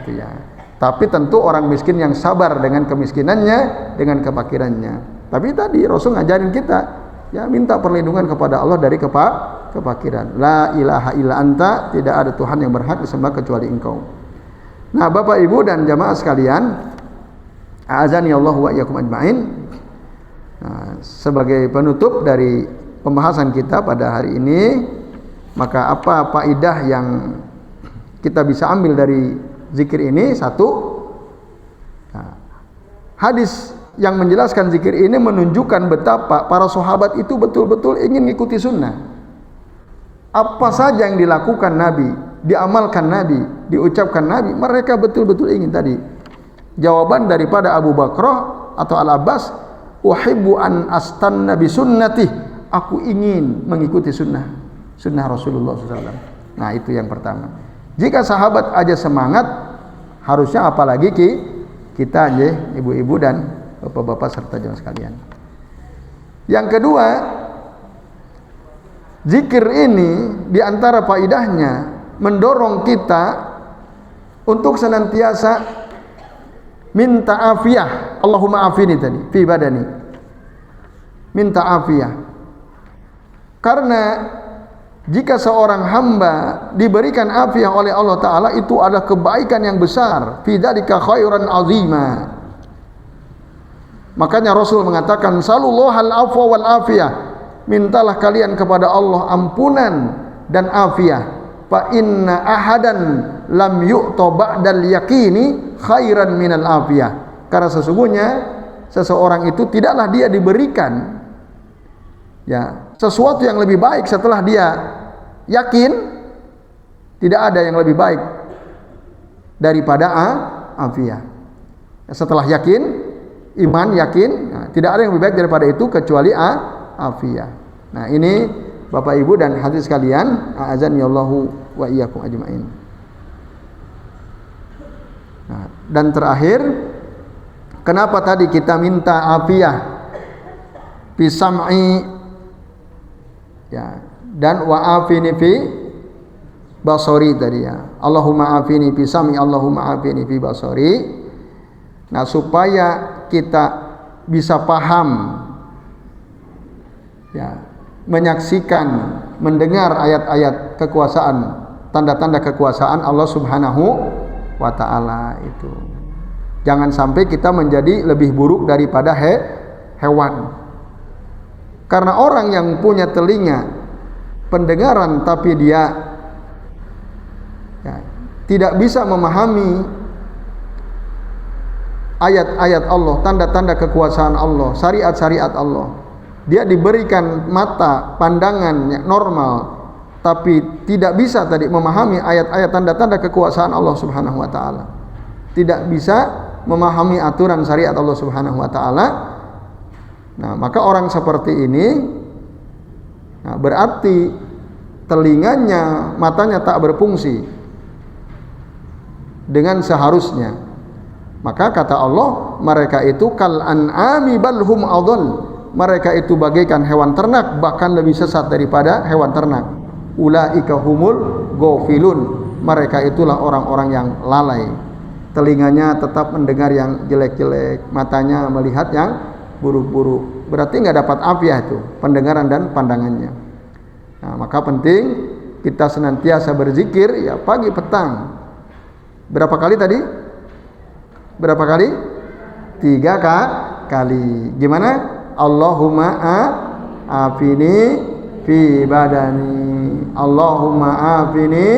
gitu ya. Tapi tentu orang miskin yang sabar dengan kemiskinannya, dengan kefakirannya. Tapi tadi Rasul ngajarin kita ya, minta perlindungan kepada Allah dari kefakiran. La ilaha illa anta, tidak ada Tuhan yang berhak disembah kecuali Engkau. Nah, Bapak Ibu dan jamaah sekalian, a'azani Allah wa iyyakum ajmain. Nah, sebagai penutup dari pembahasan kita pada hari ini, maka apa faedah yang kita bisa ambil dari zikir ini? Satu, nah, hadis yang menjelaskan zikir ini menunjukkan betapa para sahabat itu betul-betul ingin mengikuti sunnah. Apa saja yang dilakukan Nabi, diamalkan Nabi, diucapkan Nabi, mereka betul-betul ingin tadi. Jawaban daripada Abu Bakrah atau Al-Abbas, uhibbu an astanna bi sunnati, aku ingin mengikuti sunnah Rasulullah SAW. Nah, itu yang pertama. Jika sahabat aja semangat, harusnya apalagi kita aja, ibu-ibu dan bapak-bapak serta jemaah sekalian. Yang kedua, zikir ini diantara faedahnya mendorong kita untuk senantiasa minta afiyah. Allahumma afini tadi fi badani, minta afiyah. Karena jika seorang hamba diberikan afiyah oleh Allah Ta'ala, itu adalah kebaikan yang besar. Fi dzalika khairan azima. Makanya Rasul mengatakan, sallallahu al-afwa wal afiyah, mintalah kalian kepada Allah ampunan dan afiyah. Fa inna ahadan lam yu'ta ba'dal yaqini khairan minal afiyah. Karena sesungguhnya seseorang itu tidaklah dia diberikan ya sesuatu yang lebih baik setelah dia yakin. Tidak ada yang lebih baik daripada afiyah. Setelah yakin, iman, yakin, nah, tidak ada yang lebih baik daripada itu kecuali afiyah. Nah, ini Bapak Ibu dan hadirin sekalian, a'azani Allahu wa iyyakum ajmain. Nah, dan terakhir, kenapa tadi kita minta afiyah fi sam'i ya, dan wa afini fi basari tadi ya. Allahumma afini fi sam'i, Allahumma afini fi basari. Nah, supaya kita bisa paham ya, menyaksikan, mendengar ayat-ayat kekuasaan, tanda-tanda kekuasaan Allah Subhanahu wa ta'ala itu. Jangan sampai kita menjadi lebih buruk daripada hewan. Karena orang yang punya telinga pendengaran tapi dia ya, tidak bisa memahami ayat-ayat Allah, tanda-tanda kekuasaan Allah, syariat-syariat Allah. Dia diberikan mata, pandangan yang normal, tapi tidak bisa tadi memahami ayat-ayat tanda-tanda kekuasaan Allah Subhanahu wa ta'ala. Tidak bisa memahami aturan syariat Allah Subhanahu wa ta'ala. Nah, maka orang seperti ini, nah, berarti telinganya, matanya tak berfungsi dengan seharusnya. Maka kata Allah, mereka itu kal an'ami bal hum adall. Mereka itu bagaikan hewan ternak, bahkan lebih sesat daripada hewan ternak. Ulaika humul ghafilun. Mereka itulah orang-orang yang lalai. Telinganya tetap mendengar yang jelek-jelek, matanya melihat yang buruk-buruk. Berarti nggak dapat afiyah itu pendengaran dan pandangannya. Nah, maka penting kita senantiasa berzikir ya pagi petang. Berapa kali tadi? Berapa kali? 3 kali. Gimana? Allahumma afini fi badani, Allahumma afini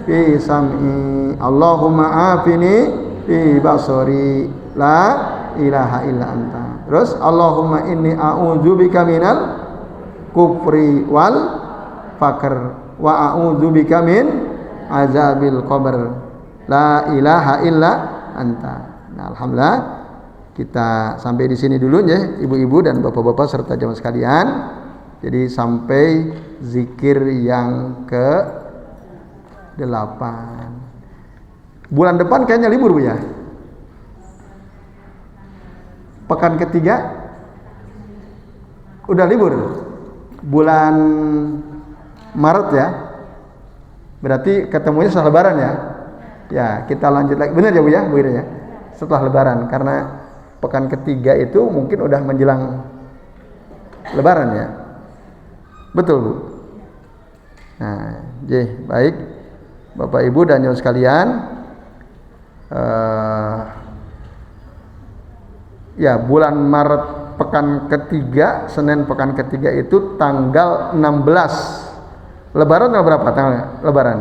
fi sam'i, Allahumma afini fi basari, la ilaha illa anta. Terus Allahumma inni a'udzubika minal kufri wal fakr wa a'udzubika min azabil qabr. La ilaha illa anta. Nah, alhamdulillah kita sampai di sini dulu ya, ibu-ibu dan bapak-bapak serta jamaah sekalian. Jadi sampai zikir yang ke-8. Bulan depan kayaknya libur Bu ya. Pekan ketiga udah libur. Bulan Maret ya. Berarti ketemunya setelah lebaran ya. Ya, kita lanjut lagi. Benar ya Bu ya, Bu Ira ya. Setelah lebaran, karena pekan ketiga itu mungkin udah menjelang lebaran ya. Betul Bu. Nah, baik Bapak Ibu dan jamaah sekalian, ya bulan Maret pekan ketiga, Senin pekan ketiga itu tanggal 16. Lebaran tanggal berapa tanggal lebaran?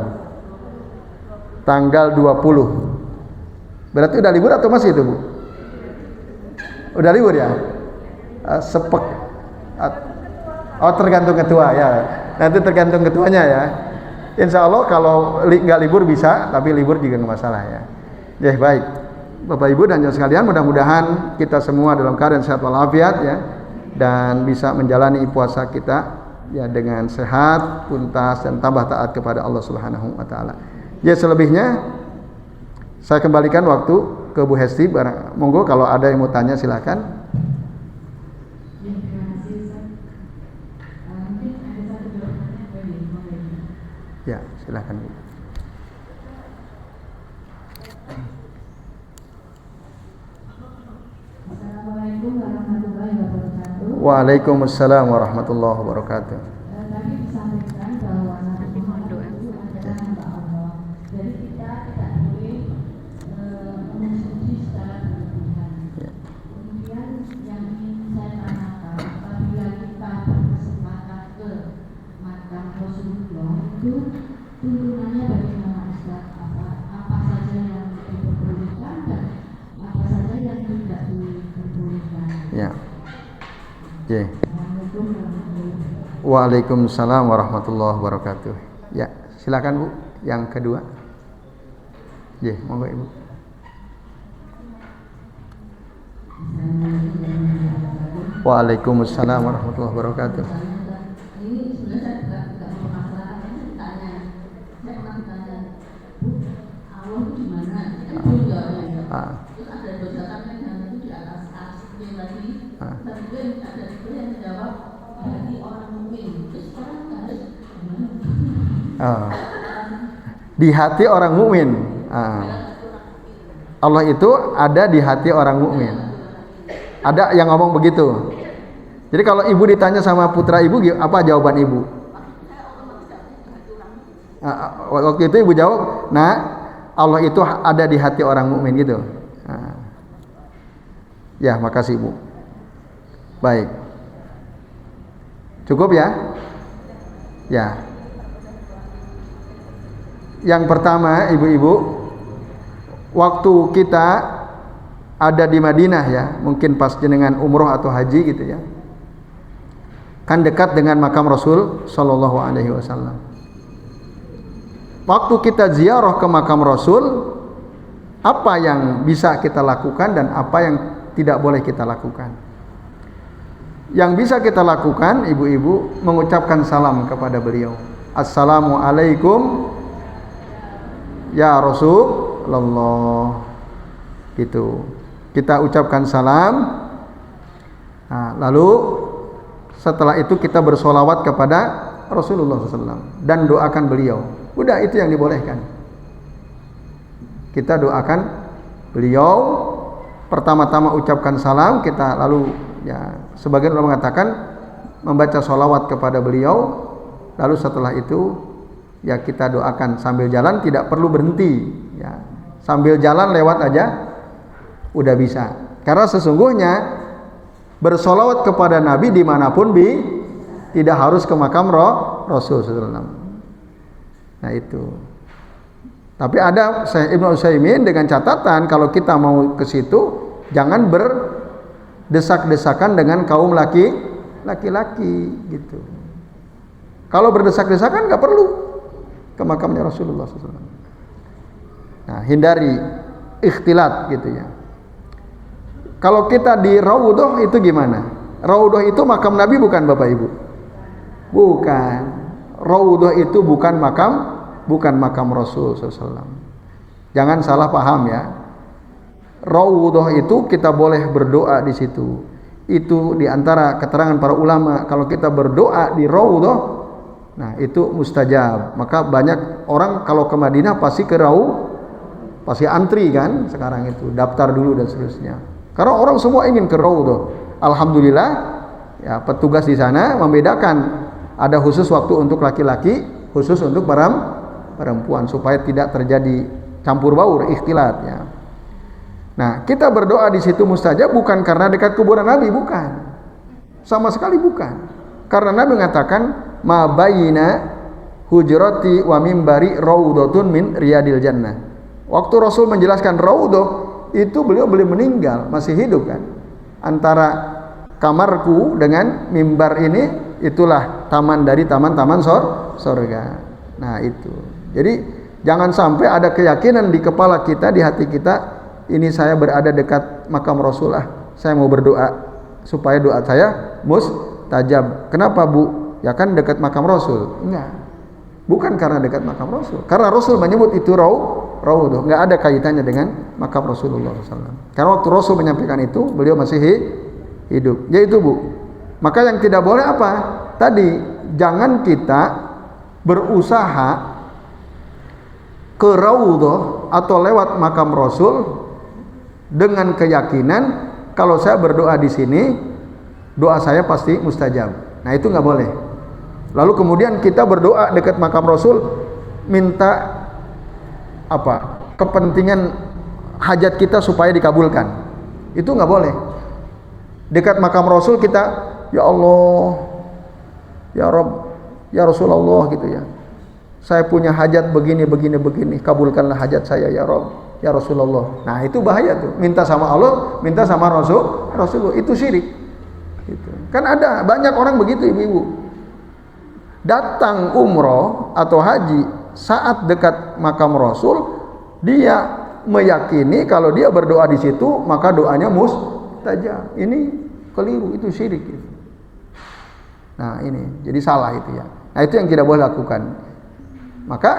Tanggal 20. Berarti udah libur atau masih itu Bu? Udah libur ya? Oh, tergantung ketua ya. Nanti tergantung ketuanya ya. Insya Allah kalau nggak libur bisa, tapi libur juga nggak masalah ya. Ya baik, Bapak Ibu dan jamaah sekalian, mudah-mudahan kita semua dalam keadaan sehat walafiat ya, dan bisa menjalani puasa kita ya dengan sehat, tuntas dan tambah taat kepada Allah Subhanahu Wa Taala. Ya selebihnya saya kembalikan waktu ke Bu Hesti. Monggo kalau ada yang mau tanya silakan. Ya, silakan Bu. Assalamualaikum warahmatullahi wabarakatuh. Waalaikumsalam warahmatullahi wabarakatuh. Tadi disampaikan bahwa Nabi Muhammad itu adalah hamba Allah. Jadi kita tidak boleh memuji secara berlebihan. Kemudian yang ingin saya tanyakan, apabila kita berkesempatan ke makam Rasulullah itu tuntunannya bagaimana Ustaz? Apa saja yang diperbolehkan dan apa saja yang tidak diperbolehkan? Ya. Waalaikumsalam warahmatullahi wabarakatuh. Ya, silakan Bu, yang kedua. Monggo Ibu. Waalaikumsalam warahmatullahi wabarakatuh. Ini sebenarnya saya tidak bermasalah, ini ditanya. Saya pernah ditanya, Bu, Allah itu di mana? Kan belum jawabnya. Terus ada dosakan yang itu di atas arsy lagi. Dan kemudian ada juga yang menjawab bagi orang mukmin. Terus sekarang harus gimana? Di hati orang mukmin. Allah itu ada di hati orang mukmin. Ada yang ngomong begitu. Jadi kalau ibu ditanya sama putra ibu, apa jawaban ibu? Waktu itu ibu jawab, nah Allah itu ada di hati orang mukmin gitu. Ya, makasih Ibu. Baik. Cukup ya? Ya. Yang pertama, ibu-ibu, waktu kita ada di Madinah ya, mungkin pas jenengan umroh atau haji gitu ya, kan dekat dengan makam Rasul Sallallahu Alaihi Wasallam. Waktu kita ziarah ke makam Rasul, apa yang bisa kita lakukan dan apa yang tidak boleh kita lakukan? Yang bisa kita lakukan, ibu-ibu, mengucapkan salam kepada beliau. Assalamualaikum ya Rasulullah. Gitu. Kita ucapkan salam. Nah, lalu setelah itu kita bersolawat kepada Rasulullah SAW dan doakan beliau. Udah, itu yang dibolehkan. Kita doakan beliau, pertama-tama ucapkan salam, kita lalu ya sebagian orang mengatakan membaca solawat kepada beliau, lalu setelah itu ya kita doakan sambil jalan, tidak perlu berhenti ya, sambil jalan lewat aja udah bisa, karena sesungguhnya bersolawat kepada Nabi dimanapun tidak harus ke makam Rasul SAW. Nah itu. Tapi ada Ibnu Utsaimin dengan catatan kalau kita mau ke situ jangan berdesak-desakan dengan kaum laki-laki gitu. Kalau berdesak-desakan nggak perlu ke makamnya Rasulullah SAW. Nah, hindari ikhtilat gitu ya. Kalau kita di Raudhah itu gimana? Raudhah itu makam Nabi bukan Bapak Ibu? Bukan. Raudhah itu bukan makam Rasul SAW. Jangan salah paham ya. Raudhah itu kita boleh berdoa di situ. Itu di antara keterangan para ulama, kalau kita berdoa di Raudhah, nah itu mustajab. Maka banyak orang kalau ke Madinah pasti ke pasti antri kan sekarang itu, daftar dulu dan seterusnya. Karena orang semua ingin ke Raudhah. Alhamdulillah ya, petugas di sana membedakan, ada khusus waktu untuk laki-laki, khusus untuk perempuan supaya tidak terjadi campur baur, ikhtilat ya. Nah, kita berdoa di situ mustajab bukan karena dekat kuburan Nabi, bukan. Sama sekali bukan. Karena Nabi mengatakan ma baina hujrati wa mimbari raudhatun min riyadil jannah. Waktu Rasul menjelaskan raudhah itu beliau belum meninggal, masih hidup kan. Antara kamarku dengan mimbar ini itulah taman dari taman-taman surga. Nah, itu. Jadi jangan sampai ada keyakinan di kepala kita, di hati kita, ini saya berada dekat makam Rasulullah, saya mau berdoa supaya doa saya mustajab. Kenapa Bu? Ya kan dekat makam Rasul. Enggak. Bukan karena dekat makam Rasul. Karena Rasul menyebut itu Raudhah. Enggak ada kaitannya dengan makam Rasulullah SAW. Karena waktu Rasul menyampaikan itu, beliau masih hidup. Yaitu Bu. Maka yang tidak boleh apa? Tadi, jangan kita berusaha ke Raudhah atau lewat makam Rasul dengan keyakinan kalau saya berdoa di sini, doa saya pasti mustajab. Nah, itu nggak boleh. Lalu kemudian kita berdoa dekat makam Rasul, minta apa? Kepentingan hajat kita supaya dikabulkan. Itu nggak boleh. Dekat makam Rasul kita, ya Allah, ya Rabb, ya Rasulullah gitu ya. Saya punya hajat begini, kabulkanlah hajat saya ya Rabb, ya Rasulullah. Nah, itu bahaya tuh. Minta sama Allah, minta sama Rasulullah, itu syirik. Gitu. Kan ada banyak orang begitu ibu-ibu. Datang umroh atau haji saat dekat makam Rasul, dia meyakini kalau dia berdoa di situ maka doanya mustajab. Ini keliru, itu syirik. Gitu. Nah, ini jadi salah itu ya. Nah, itu yang tidak boleh lakukan. Maka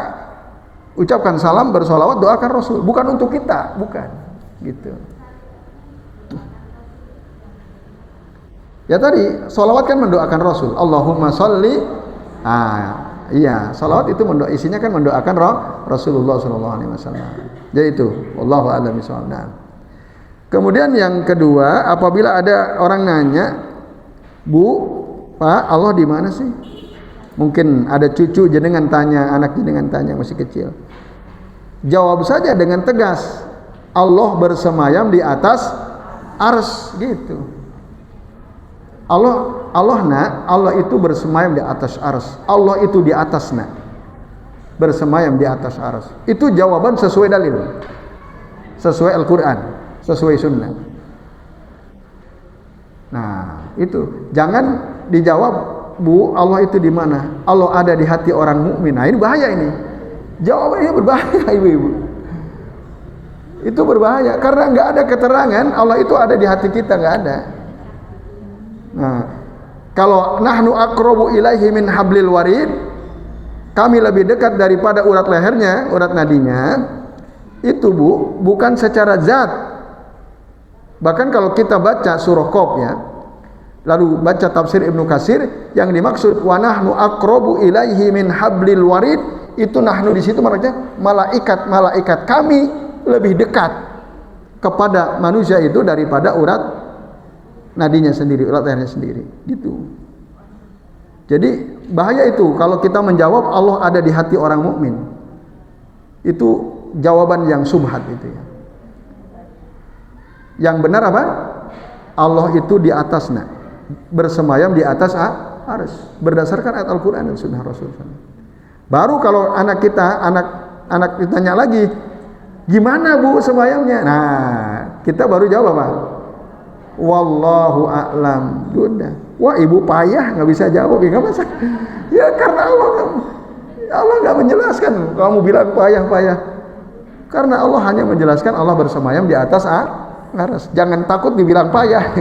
ucapkan salam, bersolawat, doakan Rasul, bukan untuk kita, bukan gitu. Ya tadi solawat kan mendoakan Rasul, Allahumma sholli. Iya, solawat itu isinya kan mendoakan Rasulullah SAW. Jadi itu, wallahu a'lam bishawab. Kemudian yang kedua, apabila ada orang nanya, Bu, Pak, Allah di mana sih? Mungkin ada cucu jenengan tanya, anak jenengan tanya masih kecil. Jawab saja dengan tegas, Allah bersemayam di atas ars gitu. Allah itu bersemayam di atas ars. Allah itu di atas bersemayam di atas ars. Itu jawaban sesuai dalil, sesuai Al-Quran, sesuai sunnah. Nah, itu jangan dijawab, Bu, Allah itu di mana? Allah ada di hati orang mukmin. Nah, ini bahaya ini. Jawabannya berbahaya, ibu-ibu. Itu berbahaya karena nggak ada keterangan Allah itu ada di hati kita, nggak ada. Nah, kalau nahnu aqrabu ilaihi min hablil warid, kami lebih dekat daripada urat lehernya, urat nadinya. Itu Bu, bukan secara zat. Bahkan kalau kita baca surah Qaf ya, lalu baca tafsir Ibnu Katsir, yang dimaksud wa nahnu aqrabu ilaihi min hablil warid, itu nahnu di situ maksudnya malaikat kami lebih dekat kepada manusia itu daripada urat nadinya sendiri, urat lehernya sendiri gitu. Jadi bahaya itu kalau kita menjawab Allah ada di hati orang mukmin. Itu jawaban yang subhat itu ya. Yang benar apa? Allah itu di atasnya, bersemayam di atas arsy berdasarkan ayat Al-Quran dan sunnah Rasulullah. Baru kalau anak ditanya lagi, gimana Bu semayamnya? Nah, kita baru jawab apa? Wallahu a'lam. Sudah. Wah, ibu payah nggak bisa jawab, ya nggak masalah. Ya karena Allah nggak menjelaskan. Kamu bilang payah. Karena Allah hanya menjelaskan Allah bersemayam di atas aras. Jangan takut dibilang payah.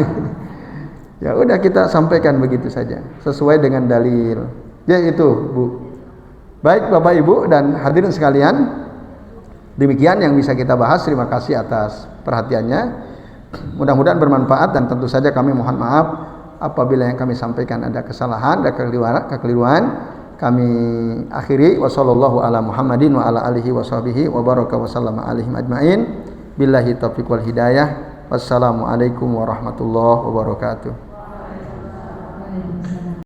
Ya udah kita sampaikan begitu saja, sesuai dengan dalil. Ya itu, Bu. Baik Bapak Ibu dan hadirin sekalian, demikian yang bisa kita bahas. Terima kasih atas perhatiannya. Mudah-mudahan bermanfaat dan tentu saja kami mohon maaf apabila yang kami sampaikan ada kesalahan, ada kekeliruan. Kami akhiri wasallallahu ala Muhammadin wa ala alihi washabihi wa baraka wa sallama alaihim ajmain. Billahi taufiq wal hidayah. Wassalamualaikum warahmatullahi wabarakatuh.